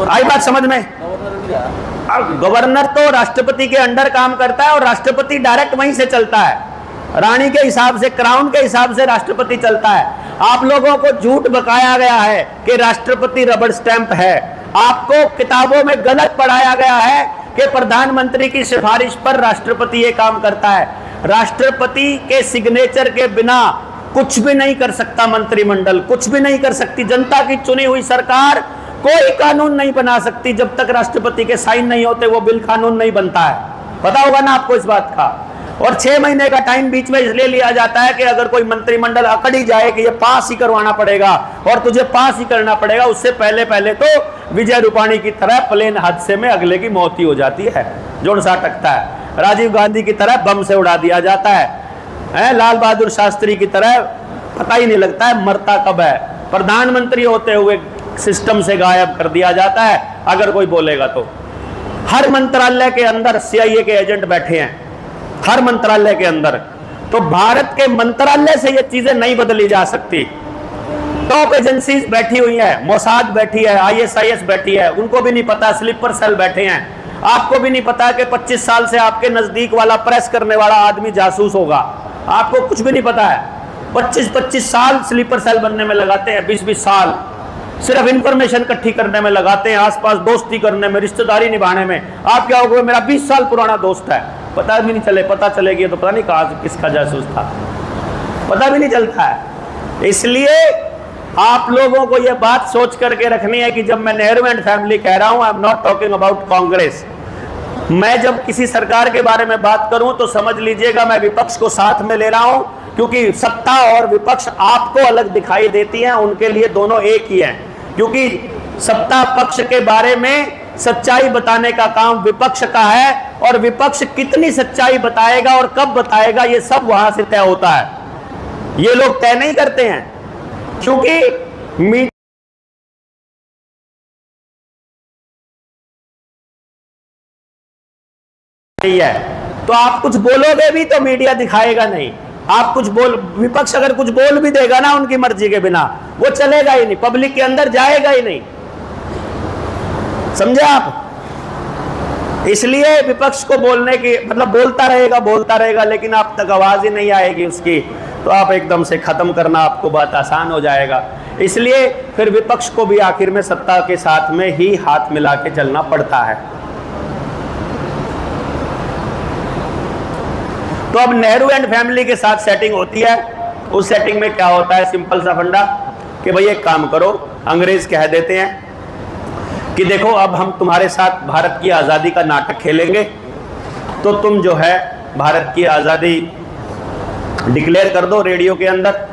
आई बात समझ में? गवर्नर तो राष्ट्रपति के अंडर काम करता है और राष्ट्रपति डायरेक्ट वहीं से चलता है, रानी के हिसाब से, क्राउन के हिसाब से राष्ट्रपति चलता है। आप लोगों को झूठ बकाया गया है कि राष्ट्रपति रबड़ स्टैंप है। आपको किताबों में गलत पढ़ाया गया है कि प्रधानमंत्री की सिफारिश पर राष्ट्रपति ये काम करता है। राष्ट्रपति के सिग्नेचर के बिना कुछ भी नहीं कर सकता मंत्रिमंडल, कुछ भी नहीं कर सकती। जनता की चुनी हुई सरकार कोई कानून नहीं बना सकती जब तक राष्ट्रपति के साइन नहीं होते, वो बिल कानून नहीं बनता है। पता होगा ना आपको इस बात का। और 6 महीने का टाइम बीच में इसलिए लिया जाता है कि अगर कोई मंत्रिमंडल अकड़ी जाए कि ये पास ही करवाना पड़ेगा और तुझे पास ही करना पड़ेगा, उससे पहले पहले तो विजय रूपाणी की तरह प्लेन हादसे में अगले की मौत ही हो जाती है, जोड़ सा टकता है। राजीव गांधी की तरह बम से उड़ा दिया जाता है, लाल बहादुर शास्त्री की तरह पता ही नहीं लगता है मरता कब है। प्रधानमंत्री होते हुए सिस्टम से गायब कर दिया जाता है अगर कोई बोलेगा तो। हर मंत्रालय के अंदर सीआईए के एजेंट बैठे हैं, हर मंत्रालय के अंदर। तो भारत के मंत्रालय से ये चीजें नहीं बदली जा सकती। टॉप एजेंसीज बैठी हुई है, मोसाद बैठी है, आईएसआईएस बैठी है, उनको भी नहीं पता, स्लीपर सेल बैठे हैं। आपको भी नहीं पता कि 25 साल से आपके नजदीक वाला प्रेस करने वाला आदमी जासूस होगा, आपको कुछ भी नहीं पता है। 25-25 साल स्लीपर सेल बनने में लगाते हैं, 20-20 साल सिर्फ इंफॉर्मेशन इकट्ठी करने में लगाते हैं, आसपास दोस्ती करने में, रिश्तेदारी निभाने में। आप क्या होगा, मेरा 20 साल पुराना दोस्त है, पता भी नहीं चले, पता चलेगी तो पता नहीं कहाँ किसका जासूस था, पता भी नहीं चलता है। इसलिए आप लोगों को यह बात सोच करके रखनी है कि जब मैं नेहरू एंड फैमिली कह रहा हूं, I am not talking about Congress. मैं जब किसी सरकार के बारे में बात करूं तो समझ लीजिएगा मैं विपक्ष को साथ में ले रहा हूं, क्योंकि सत्ता और विपक्ष आपको अलग दिखाई देती है, उनके लिए दोनों एक ही हैं। क्योंकि सत्ता पक्ष के बारे में सच्चाई बताने का काम विपक्ष का है, और विपक्ष कितनी सच्चाई बताएगा और कब बताएगा ये सब वहां से तय होता है। ये लोग तय नहीं करते हैं, क्योंकि मीडिया है, तो आप कुछ बोलोगे भी तो मीडिया दिखाएगा नहीं। आप कुछ बोल, विपक्ष अगर कुछ बोल भी देगा ना उनकी मर्जी के बिना, वो चलेगा ही नहीं, पब्लिक के अंदर जाएगा ही नहीं, समझे आप? इसलिए विपक्ष को बोलने की मतलब बोलता रहेगा, लेकिन आप तक आवाज ही नहीं आएगी उसकी, तो आप एकदम से खत्म करना आपको बात आसान हो जाएगा। इसलिए फिर विपक्ष को भी आखिर में सत्ता के साथ में ही हाथ मिला के चलना पड़ता है। तो अब नेहरू एंड फैमिली के साथ सेटिंग होती है। उस सेटिंग में क्या होता है, सिंपल सा फंडा कि भाई एक काम करो, अंग्रेज कह देते हैं कि देखो अब हम तुम्हारे साथ भारत की आज़ादी का नाटक खेलेंगे, तो तुम जो है भारत की आज़ादी डिक्लेयर कर दो रेडियो के अंदर,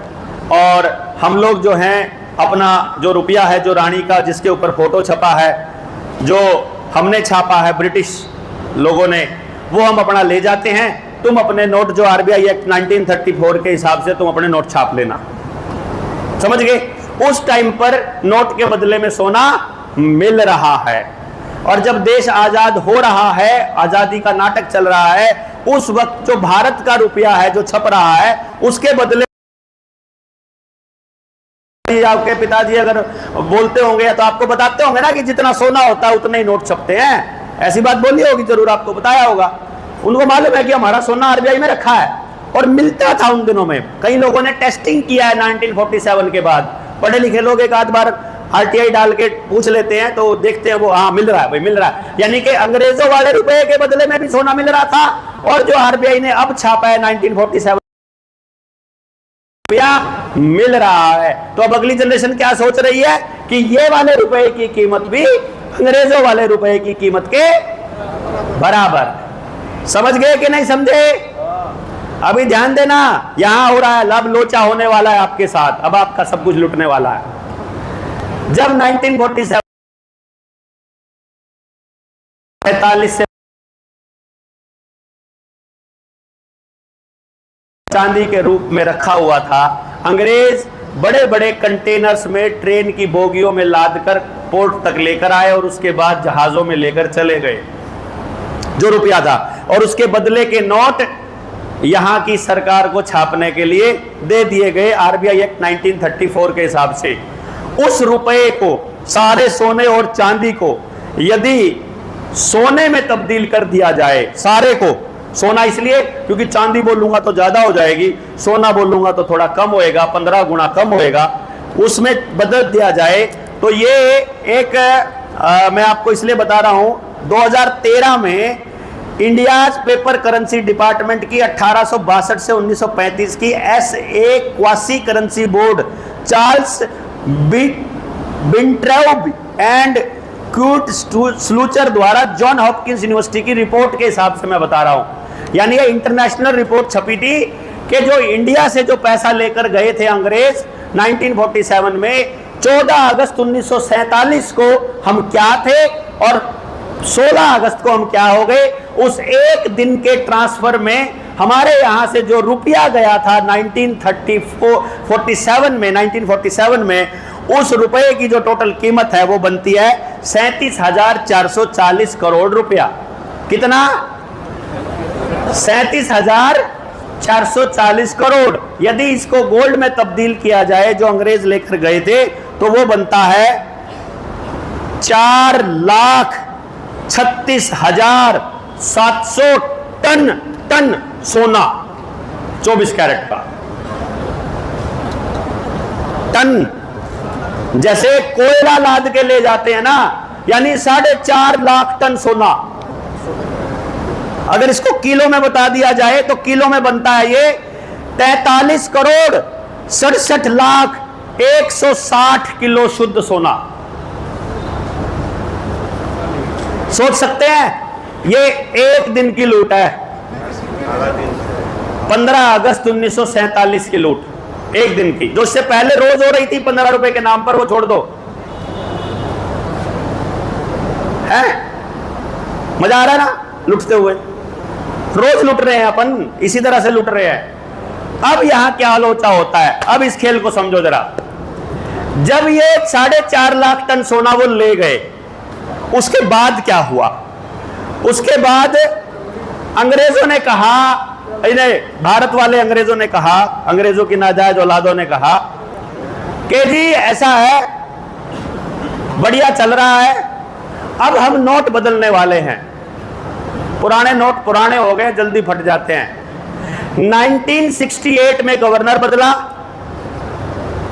और हम लोग जो हैं अपना जो रुपया है, जो रानी का जिसके ऊपर फोटो छपा है, जो हमने छापा है ब्रिटिश लोगों ने, वो हम अपना ले जाते हैं। तुम अपने नोट जो आरबीआई एक्ट 1934 के हिसाब से तुम अपने नोट छाप लेना, समझ गए? उस टाइम पर नोट के बदले में सोना मिल रहा है, और जब देश आजाद हो रहा है, आजादी का नाटक चल रहा है, उस वक्त जो भारत का रुपया है जो छप रहा है, उसके बदले आपके पिताजी अगर बोलते होंगे तो आपको बताते होंगे ना कि जितना सोना होता है उतने ही नोट छपते हैं। ऐसी बात बोली होगी, जरूर आपको बताया होगा। उनको मालूम है कि हमारा सोना आरबीआई में रखा है, और मिलता था उन दिनों में। कई लोगों ने टेस्टिंग किया है 1947 के बाद, पढ़े लिखे लोग एक आध बार आरटीआई डाल के पूछ लेते हैं तो देखते हैं वो, हाँ मिल रहा है भाई, मिल रहा है। यानी कि अंग्रेजों वाले रुपए के बदले में भी सोना मिल रहा था, और जो आरबीआई ने अब छापा है 1947 रुपया मिल रहा है। तो अब अगली जनरेशन क्या सोच रही है कि ये वाले रुपए की कीमत भी अंग्रेजों वाले रुपए की कीमत के बराबर। समझ गए कि नहीं समझे? अभी ध्यान देना, यहां हो रहा है लब लोचा होने वाला है आपके साथ, अब आपका सब कुछ लुटने वाला है। जब 1947 से चांदी के रूप में रखा हुआ था, अंग्रेज बड़े बड़े कंटेनर्स में ट्रेन की बोगियों में लादकर पोर्ट तक लेकर आए और उसके बाद जहाजों में लेकर चले गए जो रुपया था, और उसके बदले के नोट यहां की सरकार को छापने के लिए दे दिए गए आरबीआई एक्ट 1934 के हिसाब से। उस रुपए को, सारे सोने और चांदी को यदि सोने में तब्दील कर दिया जाए, सारे को, सोना इसलिए क्योंकि चांदी बोलूंगा तो ज्यादा हो जाएगी, सोना बोलूंगा तो थोड़ा कम होएगा, 15 गुना कम होएगा, उसमें बदल दिया जाए, तो ये एक मैं आपको इसलिए बता रहा हूं, 2013 में इंडिया पेपर करेंसी डिपार्टमेंट की 1862 से 1935 की SA quasi currency board Charles बिंट्रेउ एंड क्यूट स्लूचर द्वारा जॉन हॉपकिंस यूनिवर्सिटी की रिपोर्ट के हिसाब से मैं बता रहा हूं, यानी ये इंटरनेशनल रिपोर्ट छपी थी कि जो इंडिया से जो पैसा लेकर गए थे अंग्रेज 1947 में, 14 अगस्त 1947 को हम क्या थे और 16 अगस्त को हम क्या हो गए। उस एक दिन के ट्रांसफर में हमारे यहां से जो रुपया गया था 1947 में, उस रुपए की जो टोटल कीमत है वो बनती है 37,440 करोड़ रुपया। कितना? 37,440 करोड़। यदि इसको गोल्ड में तब्दील किया जाए जो अंग्रेज लेकर गए थे, तो वो बनता है 4,36,700 टन सोना, 24 कैरेट का टन। जैसे कोयला लाद के ले जाते हैं ना, यानी 4.5 लाख टन सोना। अगर इसको किलो में बता दिया जाए तो किलो में बनता है ये 43 करोड़ 67 लाख 160 किलो शुद्ध सोना। सोच सकते हैं, ये एक दिन की लूट है। 15 अगस्त 1947 की लूट, एक दिन की, जो इससे पहले रोज हो रही थी 15 रुपए के नाम पर, वो छोड़ दो। है मजा आ रहा है ना लुटते हुए? रोज लुट रहे हैं अपन, इसी तरह से लुट रहे हैं। अब यहां क्या लोचा होता है, अब इस खेल को समझो जरा। जब ये 4.5 लाख टन सोना वो ले गए, उसके बाद क्या हुआ? उसके बाद अंग्रेजों ने कहा, भारत वाले अंग्रेजों ने कहा, अंग्रेजों की नाजायज औलादों ने कहा कि जी ऐसा है, बढ़िया चल रहा है, अब हम नोट बदलने वाले हैं। पुराने नोट पुराने हो गए, जल्दी फट जाते हैं। 1968 में गवर्नर बदला,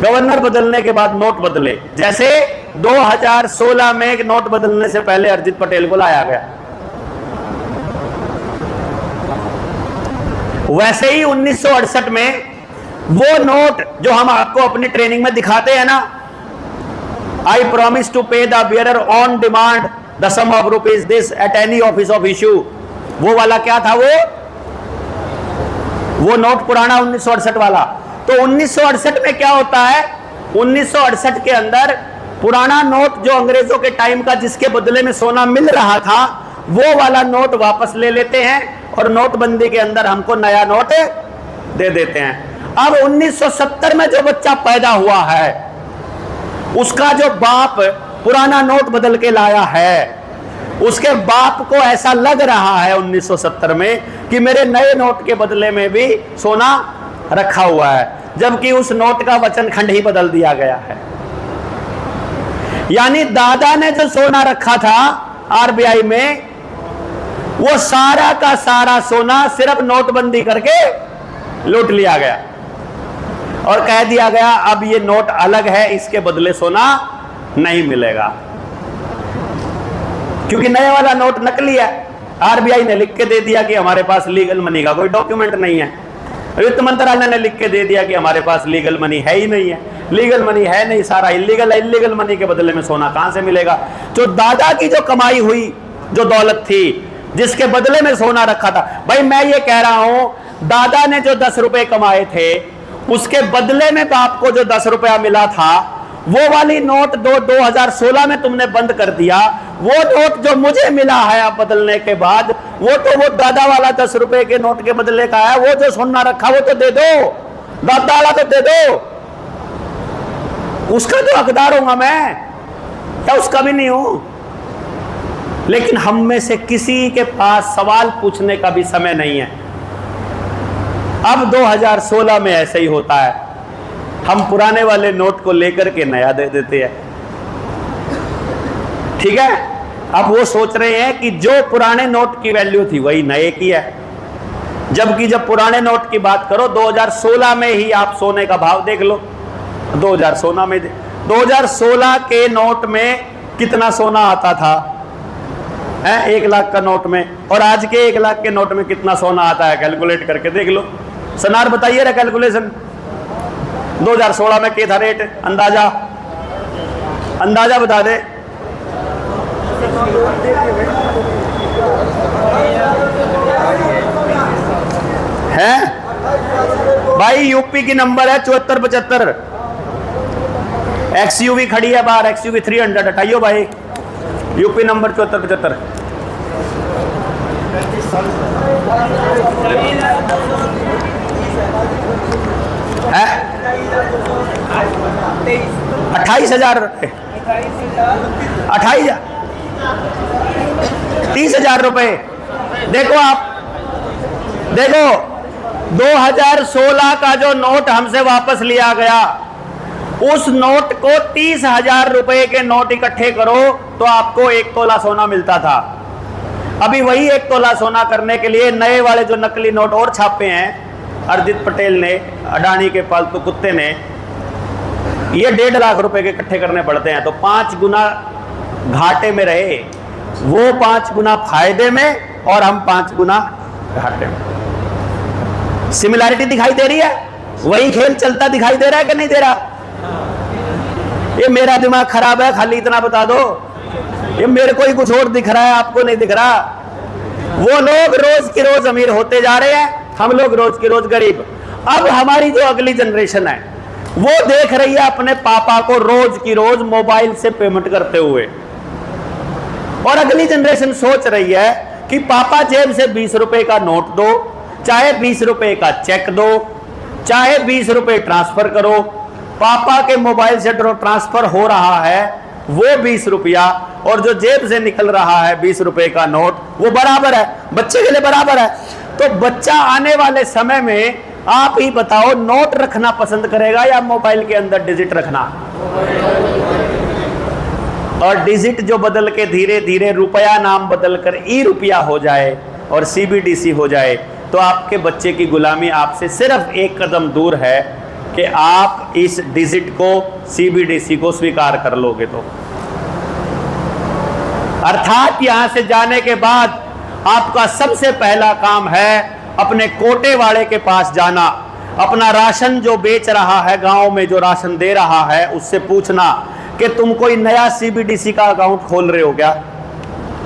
गवर्नर बदलने के बाद नोट बदले। जैसे 2016 में नोट बदलने से पहले अर्जित पटेल को लाया गया, वैसे ही 1968 में वो नोट जो हम आपको अपनी ट्रेनिंग में दिखाते हैं ना, I promise to pay the bearer on demand the sum of rupees this at any office of issue, वो वाला क्या था? वो नोट पुराना 1968 वाला। तो 1968 में क्या होता है? 1968 के अंदर पुराना नोट जो अंग्रेजों के टाइम का, जिसके बदले में सोना मिल रहा था, वो वाला नोट वापस ले लेते हैं और नोटबंदी के अंदर हमको नया नोट दे देते हैं। अब 1970 में जो बच्चा पैदा हुआ है, उसका जो बाप पुराना नोट बदल के लाया है, उसके बाप को ऐसा लग रहा है 1970 में कि मेरे नए नोट के बदले में भी सोना रखा हुआ है, जबकि उस नोट का वचन खंड ही बदल दिया गया है। यानी दादा ने जो सोना रखा था आरबीआई में, वो सारा का सारा सोना सिर्फ नोटबंदी करके लूट लिया गया और कह दिया गया अब ये नोट अलग है, इसके बदले सोना नहीं मिलेगा, क्योंकि नए वाला नोट नकली है। आरबीआई ने लिख के दे दिया कि हमारे पास लीगल मनी का कोई डॉक्यूमेंट नहीं है, वित्त मंत्रालय ने लिख के दे दिया कि हमारे पास लीगल मनी है ही नहीं है, लीगल मनी है नहीं, सारा इलीगल है। इलीगल मनी के बदले में सोना कहां से मिलेगा? जो दादा की जो कमाई हुई, जो दौलत थी, जिसके बदले में सोना रखा था। भाई मैं ये कह रहा हूं, दादा ने जो 10 रुपए कमाए थे, उसके बदले में बाप को जो 10 रुपया मिला था, वो वाली नोट 2016 में तुमने बंद कर दिया। वो नोट जो मुझे मिला है अब बदलने के बाद, वो तो वो दादा वाला 10 रुपए के नोट के बदले का है। वो जो सोना रखा वो तो दे दो, दादा वाला तो दे दो, उसका तो हकदार हूंगा मैं, क्या उसका भी नहीं हूं? लेकिन हम में से किसी के पास सवाल पूछने का भी समय नहीं है। अब 2016 में ऐसे ही होता है, हम पुराने वाले नोट को लेकर के नया दे देते हैं। ठीक है, अब वो सोच रहे हैं कि जो पुराने नोट की वैल्यू थी वही नए की है, जबकि जब पुराने नोट की बात करो 2016 में ही आप सोने का भाव देख लो। 2016 के नोट में कितना सोना आता था? 1 लाख का नोट में, और आज के 1 लाख के नोट में कितना सोना आता है? कैलकुलेट करके देख लो। सनार बताइए ना कैलकुलेशन, 2016 में क्या था रेट? अंदाजा बता दे। है भाई, यूपी की नंबर है 7475। XUV खड़ी है बाहर, XUV 300 हटाइयो भाई, यूपी नंबर 7475 है। 28,000 रुपये, 28,000, 30,000 रुपये। देखो आप, देखो 2016 का जो नोट हमसे वापस लिया गया, उस नोट को 30,000 रुपए के नोट इकट्ठे करो तो आपको 1 तोला सोना मिलता था। अभी वही 1 तोला सोना करने के लिए नए वाले जो नकली नोट और छापे हैं अर्जित पटेल ने, अडानी के पालतू कुत्ते ने, ये 1.5 लाख रुपए के इकट्ठे करने पड़ते हैं। तो 5 गुना घाटे में रहे वो, 5 गुना फायदे में, और हम 5 गुना घाटे में। सिमिलैरिटी दिखाई दे रही है? वही खेल चलता दिखाई दे रहा है कि नहीं दे रहा? ये मेरा दिमाग खराब है, खाली इतना बता दो, ये मेरे को ही कुछ और दिख रहा है, आपको नहीं दिख रहा। वो लोग रोज की रोज अमीर होते जा रहे हैं, हम लोग रोज की रोज गरीब। अब हमारी जो अगली जनरेशन है वो देख रही है अपने पापा को रोज की रोज मोबाइल से पेमेंट करते हुए, और अगली जनरेशन सोच रही है कि पापा जेब से 20 रुपए का नोट दो, चाहे 20 रुपए का चेक दो, चाहे 20 रुपए ट्रांसफर करो। पापा के मोबाइल से जो ट्रांसफर हो रहा है वो 20 रुपया, और जो जेब से निकल रहा है 20 रुपए का नोट, वो बराबर है, बच्चे के लिए बराबर है। तो बच्चा आने वाले समय में आप ही बताओ, नोट रखना पसंद करेगा या मोबाइल के अंदर डिजिट रखना? और डिजिट जो बदल के धीरे धीरे रुपया नाम बदलकर ई रुपया हो जाए और CBDC हो जाए, तो आपके बच्चे की गुलामी आपसे सिर्फ एक कदम दूर है कि आप इस डिजिट को, CBDC को स्वीकार कर लोगे। तो अर्थात यहां से जाने के बाद आपका सबसे पहला काम है अपने कोटे वाले के पास जाना, अपना राशन जो बेच रहा है, गांव में जो राशन दे रहा है, उससे पूछना कि तुम कोई नया CBDC का अकाउंट खोल रहे हो क्या?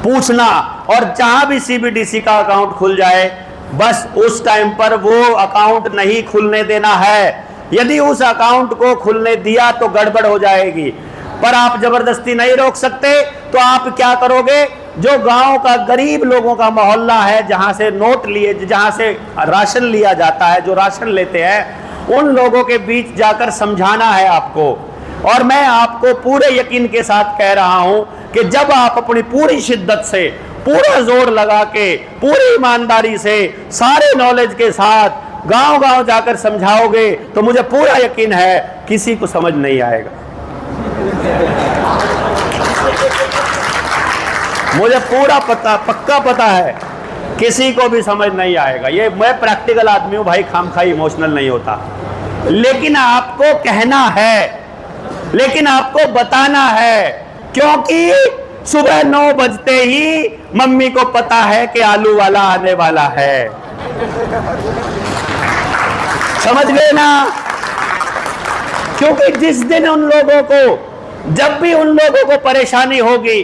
पूछना, और जहां भी CBDC का अकाउंट खुल जाए, बस उस टाइम पर वो अकाउंट नहीं खुलने देना है। यदि उस अकाउंट को खुलने दिया तो गड़बड़ हो जाएगी, पर आप जबरदस्ती नहीं रोक सकते। तो आप क्या करोगे? जो गांव का गरीब लोगों का मोहल्ला है, जहां से नोट लिए, जहां से राशन लिया जाता है, जो राशन लेते हैं, उन लोगों के बीच जाकर समझाना है आपको। और मैं आपको पूरे यकीन के साथ कह रहा हूं कि जब आप अपनी पूरी शिद्दत से, पूरा जोर लगा के, पूरी ईमानदारी से, सारे नॉलेज के साथ गांव गांव जाकर समझाओगे, तो मुझे पूरा यकीन है किसी को समझ नहीं आएगा। मुझे पूरा पक्का पता है किसी को भी समझ नहीं आएगा। ये मैं प्रैक्टिकल आदमी हूं भाई, खामखाई इमोशनल नहीं होता। लेकिन आपको कहना है, लेकिन आपको बताना है, क्योंकि सुबह 9 बजते ही मम्मी को पता है कि आलू वाला आने वाला है। समझ गए ना? क्योंकि जिस दिन उन लोगों को, जब भी उन लोगों को परेशानी होगी,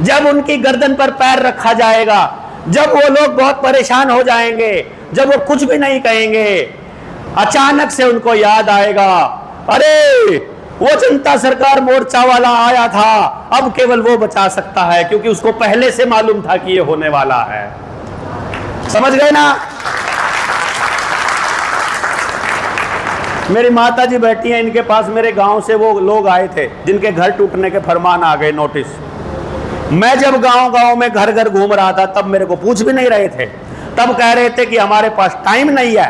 जब उनकी गर्दन पर पैर रखा जाएगा, जब वो लोग बहुत परेशान हो जाएंगे, जब वो कुछ भी नहीं कहेंगे, अचानक से उनको याद आएगा, अरे वो जनता सरकार मोर्चा वाला आया था, अब केवल वो बचा सकता है, क्योंकि उसको पहले से मालूम था कि ये होने वाला है। समझ गए ना? मेरी माता जी बैठी हैं, इनके पास मेरे गांव से वो लोग आए थे जिनके घर टूटने के फरमान आ गए, नोटिस। मैं जब गांव में घर घर घूम रहा था, तब मेरे को पूछ भी नहीं रहे थे। तब कह रहे थे कि हमारे पास टाइम नहीं है,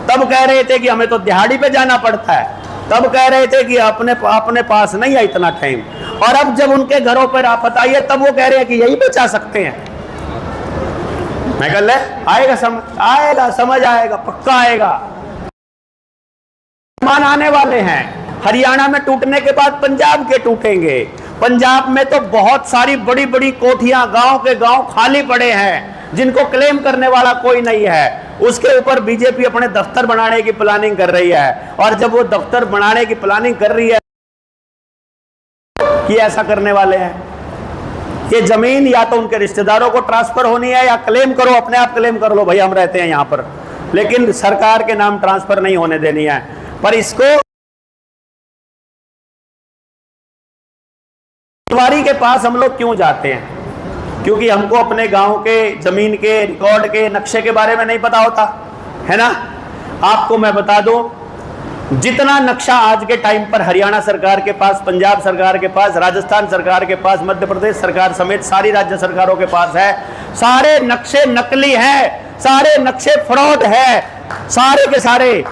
तब कह रहे थे कि हमें तो दिहाड़ी पे जाना पड़ता है, तब कह रहे थे कि अपने पास नहीं है इतना टाइम। और अब जब उनके घरों पर आफत आई है, तब वो कह रहे हैं कि यही बचा सकते हैं। मैं कह ले आएगा, समझ आएगा, पक्का आएगा। मान आने वाले हैं। हरियाणा में टूटने के बाद पंजाब के टूटेंगे। पंजाब में तो बहुत सारी बड़ी बड़ी कोठियां, गांव के गांव खाली पड़े हैं, जिनको क्लेम करने वाला कोई नहीं है। उसके ऊपर बीजेपी अपने दफ्तर बनाने की प्लानिंग कर रही है। और जब वो दफ्तर बनाने की प्लानिंग कर रही है कि ऐसा करने वाले हैं, ये जमीन या तो उनके रिश्तेदारों को ट्रांसफर होनी है, या क्लेम करो, अपने आप क्लेम कर लो, भाई हम रहते हैं यहां पर, लेकिन सरकार के नाम ट्रांसफर नहीं होने देनी है। पर इसको पटवारी के पास हम लोग क्यों जाते हैं? क्योंकि हमको अपने गांव के जमीन के रिकॉर्ड के नक्शे के बारे में नहीं पता होता है ना। आपको मैं बता दूं, जितना नक्शा आज के टाइम पर हरियाणा सरकार के पास, पंजाब सरकार के पास, राजस्थान सरकार के पास, मध्य प्रदेश सरकार समेत सारी राज्य सरकारों के पास है, सारे नक्शे नकली हैं, सारे नक्शे फ्रॉड है, सारे के सारे।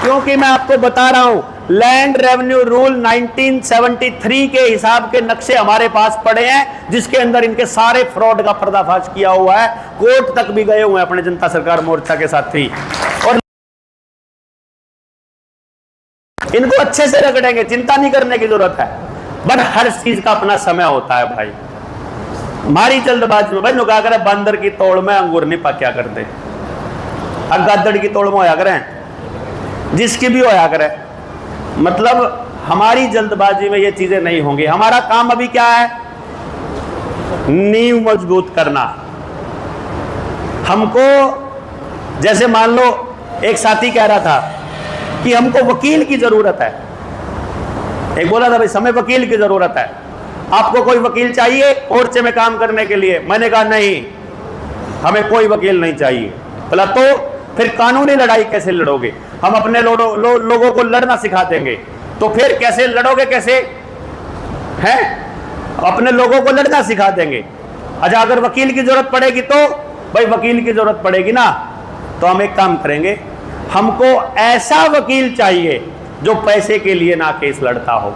क्योंकि मैं आपको बता रहा हूं, लैंड रेवेन्यू रूल 1973 के हिसाब के नक्शे हमारे पास पड़े हैं, जिसके अंदर इनके सारे फ्रॉड का पर्दाफाश किया हुआ है। कोर्ट तक भी गए हुए हैं अपने जनता सरकार मोर्चा के साथी, और इनको अच्छे से रगड़ेंगे, चिंता नहीं करने की जरूरत है। बट हर चीज का अपना समय होता है भाई। हमारी जल्दबाजी में भाई नुका करे, बंदर की तोड़ में अंगूर नहीं पक्या करते, गद्दड़ की तोड़ में होया करें, जिसकी भी होया करे। मतलब हमारी जल्दबाजी में ये चीजें नहीं होंगी। हमारा काम अभी क्या है? नींव मजबूत करना। हमको, जैसे मान लो एक साथी कह रहा था कि हमको वकील की जरूरत है, एक बोला था भाई समय वकील की जरूरत है, आपको कोई वकील चाहिए मोर्चे में काम करने के लिए? मैंने कहा नहीं, हमें कोई वकील नहीं चाहिए। बोला तो फिर कानूनी लड़ाई कैसे लड़ोगे? हम अपने लोगों को लड़ना सिखा देंगे, तो फिर कैसे लड़ोगे? कैसे हैं? अपने लोगों को लड़ना सिखा देंगे। अच्छा, अगर वकील की जरूरत पड़ेगी तो भाई वकील की जरूरत पड़ेगी ना, तो हम एक काम करेंगे, हमको ऐसा वकील चाहिए जो पैसे के लिए ना केस लड़ता हो।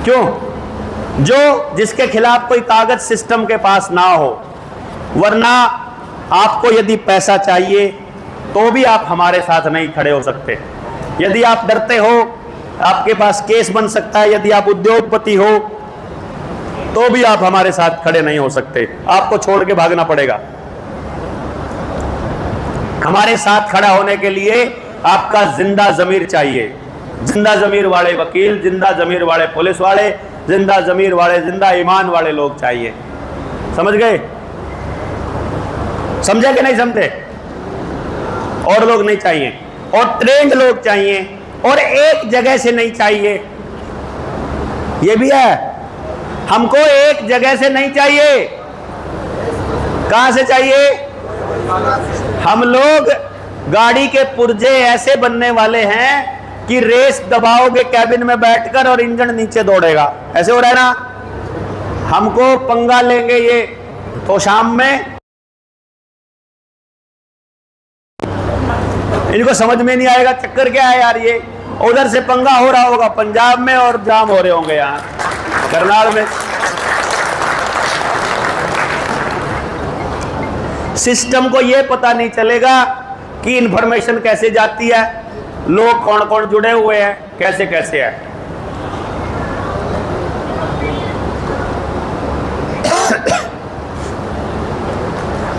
क्यों? जिसके खिलाफ कोई कागज सिस्टम के पास ना हो। वरना आपको यदि पैसा चाहिए तो भी आप हमारे साथ नहीं खड़े हो सकते। यदि आप डरते हो, आपके पास केस बन सकता है, यदि आप उद्योगपति हो, तो भी आप हमारे साथ खड़े नहीं हो सकते, आपको छोड़ के भागना पड़ेगा। हमारे साथ खड़ा होने के लिए आपका जिंदा जमीर चाहिए। जिंदा जमीर वाले वकील, जिंदा जमीर वाले पुलिस वाले, जिंदा जमीर वाले, जिंदा ईमान वाले लोग चाहिए। समझ गए? समझे कि नहीं समझे? और लोग नहीं चाहिए, और ट्रेंड लोग चाहिए, और एक जगह से नहीं चाहिए। ये भी है, हमको एक जगह से नहीं चाहिए। कहां से चाहिए? हम लोग गाड़ी के पुर्जे ऐसे बनने वाले हैं कि रेस दबाओगे कैबिन में बैठकर और इंजन नीचे दौड़ेगा। ऐसे हो रहा है ना। हमको पंगा लेंगे ये तो शाम में, इनको समझ में नहीं आएगा चक्कर क्या है यार। ये उधर से पंगा हो रहा होगा पंजाब में, और जाम हो रहे होंगे यहाँ करनाल में। सिस्टम को ये पता नहीं चलेगा कि इंफॉर्मेशन कैसे जाती है, लोग कौन कौन जुड़े हुए हैं, कैसे कैसे है।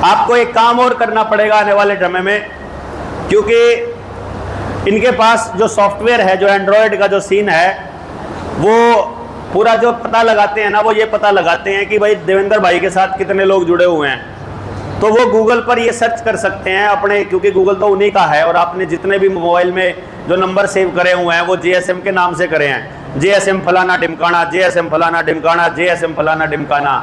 आपको एक काम और करना पड़ेगा आने वाले समय में, क्योंकि इनके पास जो सॉफ्टवेयर है, जो एंड्रॉयड का जो सीन है, वो पूरा जो पता लगाते हैं ना, वो ये पता लगाते हैं कि भाई देवेंद्र भाई के साथ कितने लोग जुड़े हुए हैं। तो वो गूगल पर ये सर्च कर सकते हैं अपने, क्योंकि गूगल तो उन्हीं का है, और आपने जितने भी मोबाइल में जो नंबर सेव करे हुए हैं वो जीएसएम के नाम से करे हैं, जीएसएम फलाना ढिमकाना, जीएसएम फलाना ढिमकाना, जीएसएम फलाना ढिमकाना।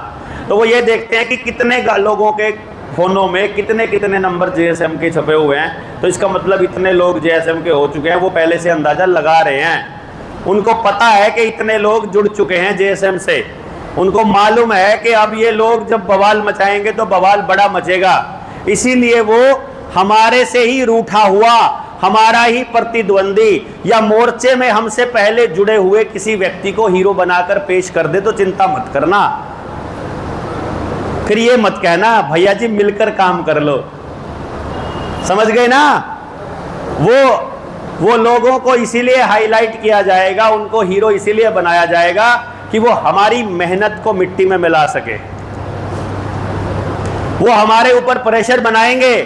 तो वो ये देखते हैं कि कितने लोगों के फ़ोनों में कितने कितने नंबर जीएसएम के छपे हुए हैं, तो इसका मतलब इतने लोग जीएसएम के हो चुके हैं। वो पहले से अंदाज़ा लगा रहे हैं, उनको पता है कि इतने लोग जुड़ चुके हैं जीएसएम से। उनको मालूम है कि अब ये लोग जब बवाल मचाएंगे तो बवाल बड़ा मचेगा, इसीलिए वो हमारे से ही रूठा हुआ, हमारा ही प्रतिद्वंदी या मोर्चे में हमसे पहले जुड़े हुए किसी व्यक्ति को हीरो बनाकर पेश कर दे तो चिंता मत करना। फिर ये मत कहना भैया जी मिलकर काम कर लो, समझ गए ना। वो लोगों को इसीलिए हाईलाइट किया जाएगा, उनको हीरो इसीलिए बनाया जाएगा कि वो हमारी मेहनत को मिट्टी में मिला सके। वो हमारे ऊपर प्रेशर बनाएंगे,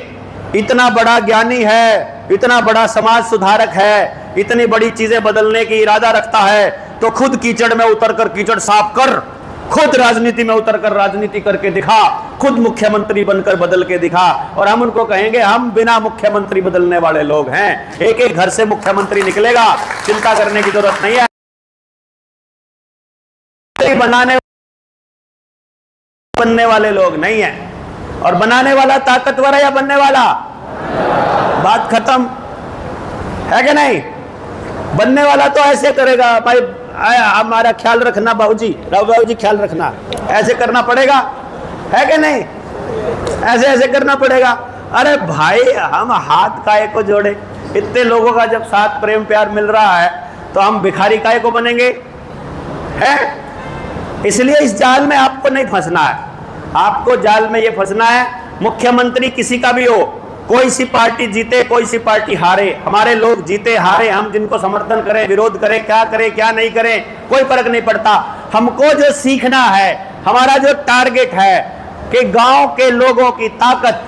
इतना बड़ा ज्ञानी है, इतना बड़ा समाज सुधारक है, इतनी बड़ी चीजें बदलने की इरादा रखता है, तो खुद कीचड़ में उतरकर कीचड़ साफ कर, खुद राजनीति में उतरकर राजनीति करके दिखा, खुद मुख्यमंत्री बनकर बदल के दिखा। और हम उनको कहेंगे हम बिना मुख्यमंत्री बदलने वाले लोग हैं, एक एक घर से मुख्यमंत्री निकलेगा, चिंता करने की जरूरत नहीं है। बनने वाले लोग नहीं है, और बनाने वाला ताकतवर है या बनने वाला, बात खत्म है कि नहीं। बनने वाला तो ऐसे करेगा भाई हमारा ख्याल रखना बाबूजी, बाबूजी ख्याल रखना, ऐसे करना पड़ेगा, है कि नहीं, ऐसे ऐसे करना पड़ेगा। अरे भाई हम हाथ काहे को जोड़े, इतने लोगों का जब साथ प्रेम प्यार मिल रहा है तो हम भिखारी काहे को बनेंगे, है। इसलिए इस जाल में आपको नहीं फंसना है, आपको जाल में ये फंसना है मुख्यमंत्री किसी का भी हो, कोई सी पार्टी जीते कोई सी पार्टी हारे, हमारे लोग जीते हारे, हम जिनको समर्थन करें विरोध करें क्या नहीं करें कोई फर्क नहीं पड़ता। हमको जो सीखना है, हमारा जो टारगेट है कि गांव के लोगों की ताकत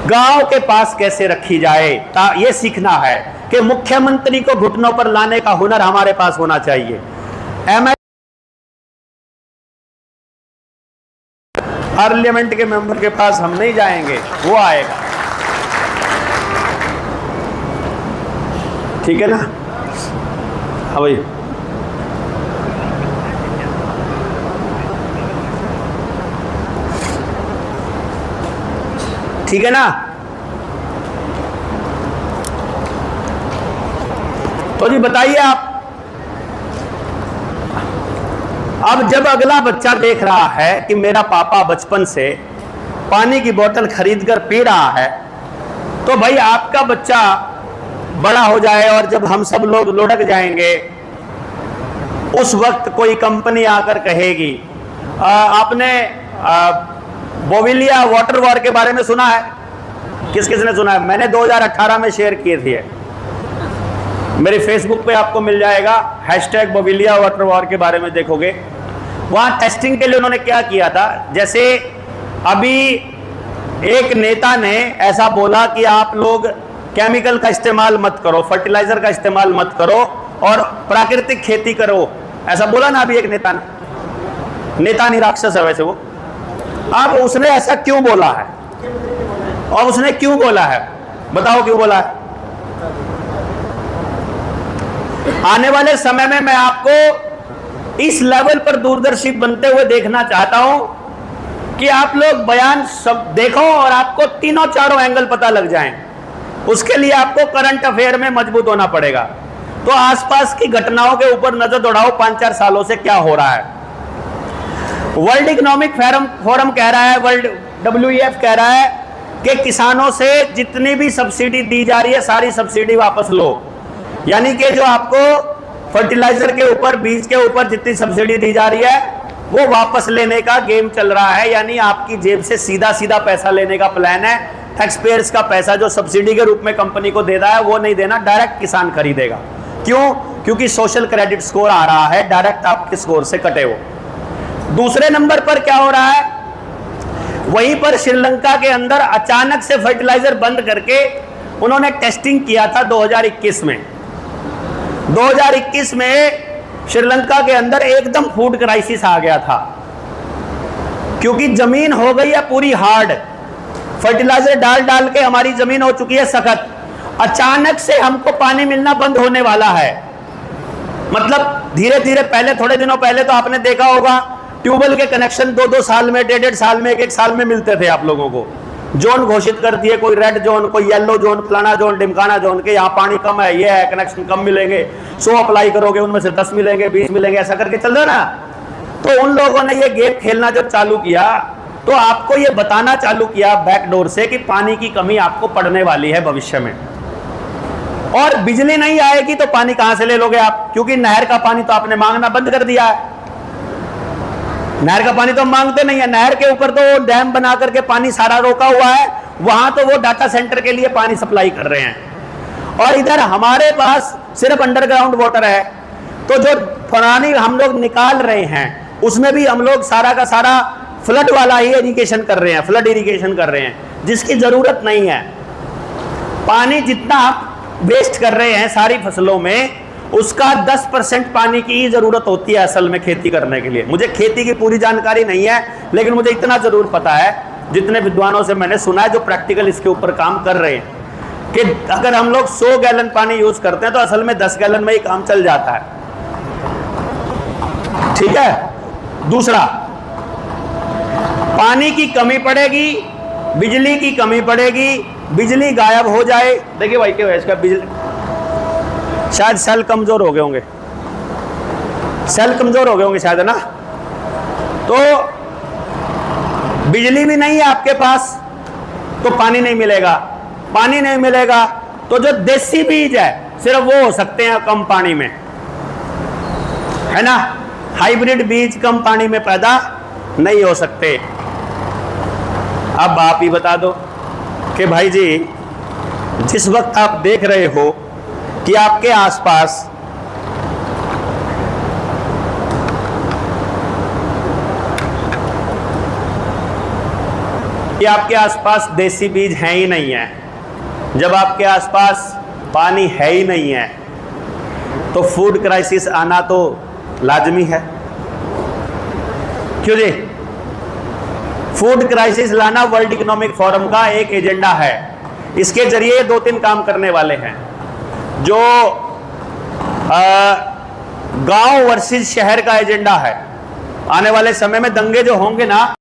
गांव के पास कैसे रखी जाए, ये सीखना है कि मुख्यमंत्री को घुटनों पर लाने का हुनर हमारे पास होना चाहिए। पार्लियामेंट के मेंबर के पास हम नहीं जाएंगे, वो आएगा, ठीक है ना। हाँ भाई, ठीक है ना। तो जी बताइए आप, अब जब अगला बच्चा देख रहा है कि मेरा पापा बचपन से पानी की बोतल खरीदकर पी रहा है, तो भाई आपका बच्चा बड़ा हो जाए और जब हम सब लोग लुढ़क जाएंगे, उस वक्त कोई कंपनी आकर कहेगी, आपने बोविलिया वाटर वॉर के बारे में सुना है, किस किस ने सुना है? मैंने 2018 में शेयर किए थे, मेरे फेसबुक पे आपको मिल जाएगा, हैशटैग बोविलिया वाटर वॉर के बारे में देखोगे। वहां टेस्टिंग के लिए उन्होंने क्या किया था, जैसे अभी एक नेता ने ऐसा बोला कि आप लोग केमिकल का इस्तेमाल मत करो, फर्टिलाइजर का इस्तेमाल मत करो और प्राकृतिक खेती करो, ऐसा बोला ना अभी एक नेता ने। नेता नहीं, राक्षस है वैसे वो। अब उसने ऐसा क्यों बोला है, और उसने क्यों बोला है, बताओ क्यों बोला है। आने वाले समय में मैं आपको इस लेवल पर दूरदर्शी बनते हुए देखना चाहता हूं कि आप लोग बयान सब देखो और आपको तीनों चारों एंगल पता लग जाएं। उसके लिए आपको करंट अफेयर में मजबूत होना पड़ेगा। तो आसपास की घटनाओं के ऊपर नजर दौड़ाओ, 5-4 सालों से क्या हो रहा है। वर्ल्ड इकोनॉमिक फोरम कह रहा है, वर्ल्ड WEF कह रहा है कि किसानों से जितनी भी सब्सिडी दी जा रही है सारी सब्सिडी वापस लो। यानी कि जो आपको फर्टिलाइजर के ऊपर, बीज के ऊपर जितनी सब्सिडी दी जा रही है वो वापस लेने का गेम चल रहा है। यानी आपकी जेब से सीधा सीधा पैसा लेने का प्लान है। टैक्स पेयर्स का पैसा जो सब्सिडी के रूप में कंपनी को देता है वो नहीं देना, डायरेक्ट किसान खरीदेगा। क्यों? क्योंकि सोशल क्रेडिट स्कोर आ रहा है, डायरेक्ट आपके स्कोर से कटे वो। दूसरे नंबर पर क्या हो रहा है, वहीं पर श्रीलंका के अंदर अचानक से फर्टिलाइजर बंद करके उन्होंने टेस्टिंग किया था 2021 में। 2021 में श्रीलंका के अंदर एकदम फूड क्राइसिस आ गया था, क्योंकि जमीन हो गई है पूरी हार्ड, फर्टिलाइजर डाल डाल के हमारी जमीन हो चुकी है सख्त। अचानक से हमको पानी मिलना बंद होने वाला है। मतलब धीरे धीरे, पहले थोड़े दिनों पहले तो आपने देखा होगा ट्यूबवेल के कनेक्शन 2-2 साल में, 1.5 साल में, 1-1 साल में मिलते थे आप लोगों को। जोन घोषित कर दिए, कोई रेड जोन, कोई येलो जोन, फलाना जोन, ढिमकाना जोन, के यहाँ पानी कम है, ये है, कनेक्शन कम मिलेंगे, 100 अप्लाई करोगे उनमें से 10 मिलेंगे, 20 मिलेंगे, ऐसा करके चल रहा ना। तो उन लोगों ने ये गेम खेलना जब चालू किया तो आपको ये बताना चालू किया बैकडोर से कि पानी की कमी आपको पड़ने वाली है भविष्य में, और बिजली नहीं आएगी तो पानी कहां से ले लोगे आप, क्योंकि नहर का पानी तो आपने मांगना बंद कर दिया है। नहर का पानी तो मांगते नहीं है, नहर के ऊपर तो डैम बना करके पानी सारा रोका हुआ है, वहां तो वो डाटा सेंटर के लिए पानी सप्लाई कर रहे हैं, और इधर हमारे पास सिर्फ अंडरग्राउंड वाटर है। तो जो पानी हम लोग निकाल रहे हैं उसमें भी हम लोग सारा का सारा फ्लड वाला ही इरिगेशन कर रहे हैं, फ्लड इरिगेशन कर रहे हैं, जिसकी जरूरत नहीं है। पानी जितना आप वेस्ट कर रहे हैं सारी फसलों में, उसका 10% पानी की ही जरूरत होती है असल में खेती करने के लिए। मुझे खेती की पूरी जानकारी नहीं है, लेकिन मुझे इतना जरूर पता है, जितने विद्वानों से मैंने सुना है जो प्रैक्टिकल इसके ऊपर काम कर रहे हैं, कि अगर हम लोग 100 गैलन पानी यूज करते हैं तो असल में 10 गैलन में ही काम चल जाता है। ठीक है। दूसरा, पानी की कमी पड़ेगी, बिजली की कमी पड़ेगी, बिजली गायब हो जाए। देखिए भाई क्या है इसका, बिजली शायद सेल कमजोर हो गए होंगे, सेल कमजोर हो गए होंगे शायद, है ना। तो बिजली भी नहीं है आपके पास तो पानी नहीं मिलेगा, पानी नहीं मिलेगा तो जो देसी बीज है सिर्फ वो हो सकते हैं कम पानी में, है ना। हाइब्रिड बीज कम पानी में पैदा नहीं हो सकते। अब आप ही बता दो कि भाई जी, जिस वक्त आप देख रहे हो कि आपके आसपास देसी बीज हैं ही नहीं है, जब आपके आसपास पानी है ही नहीं है, तो फूड क्राइसिस आना तो लाजमी है। क्यों जी? फूड क्राइसिस लाना वर्ल्ड इकोनॉमिक फोरम का एक एजेंडा है। इसके जरिए 2-3 काम करने वाले हैं। जो गांव वर्सेस शहर का एजेंडा है, आने वाले समय में दंगे जो होंगे ना,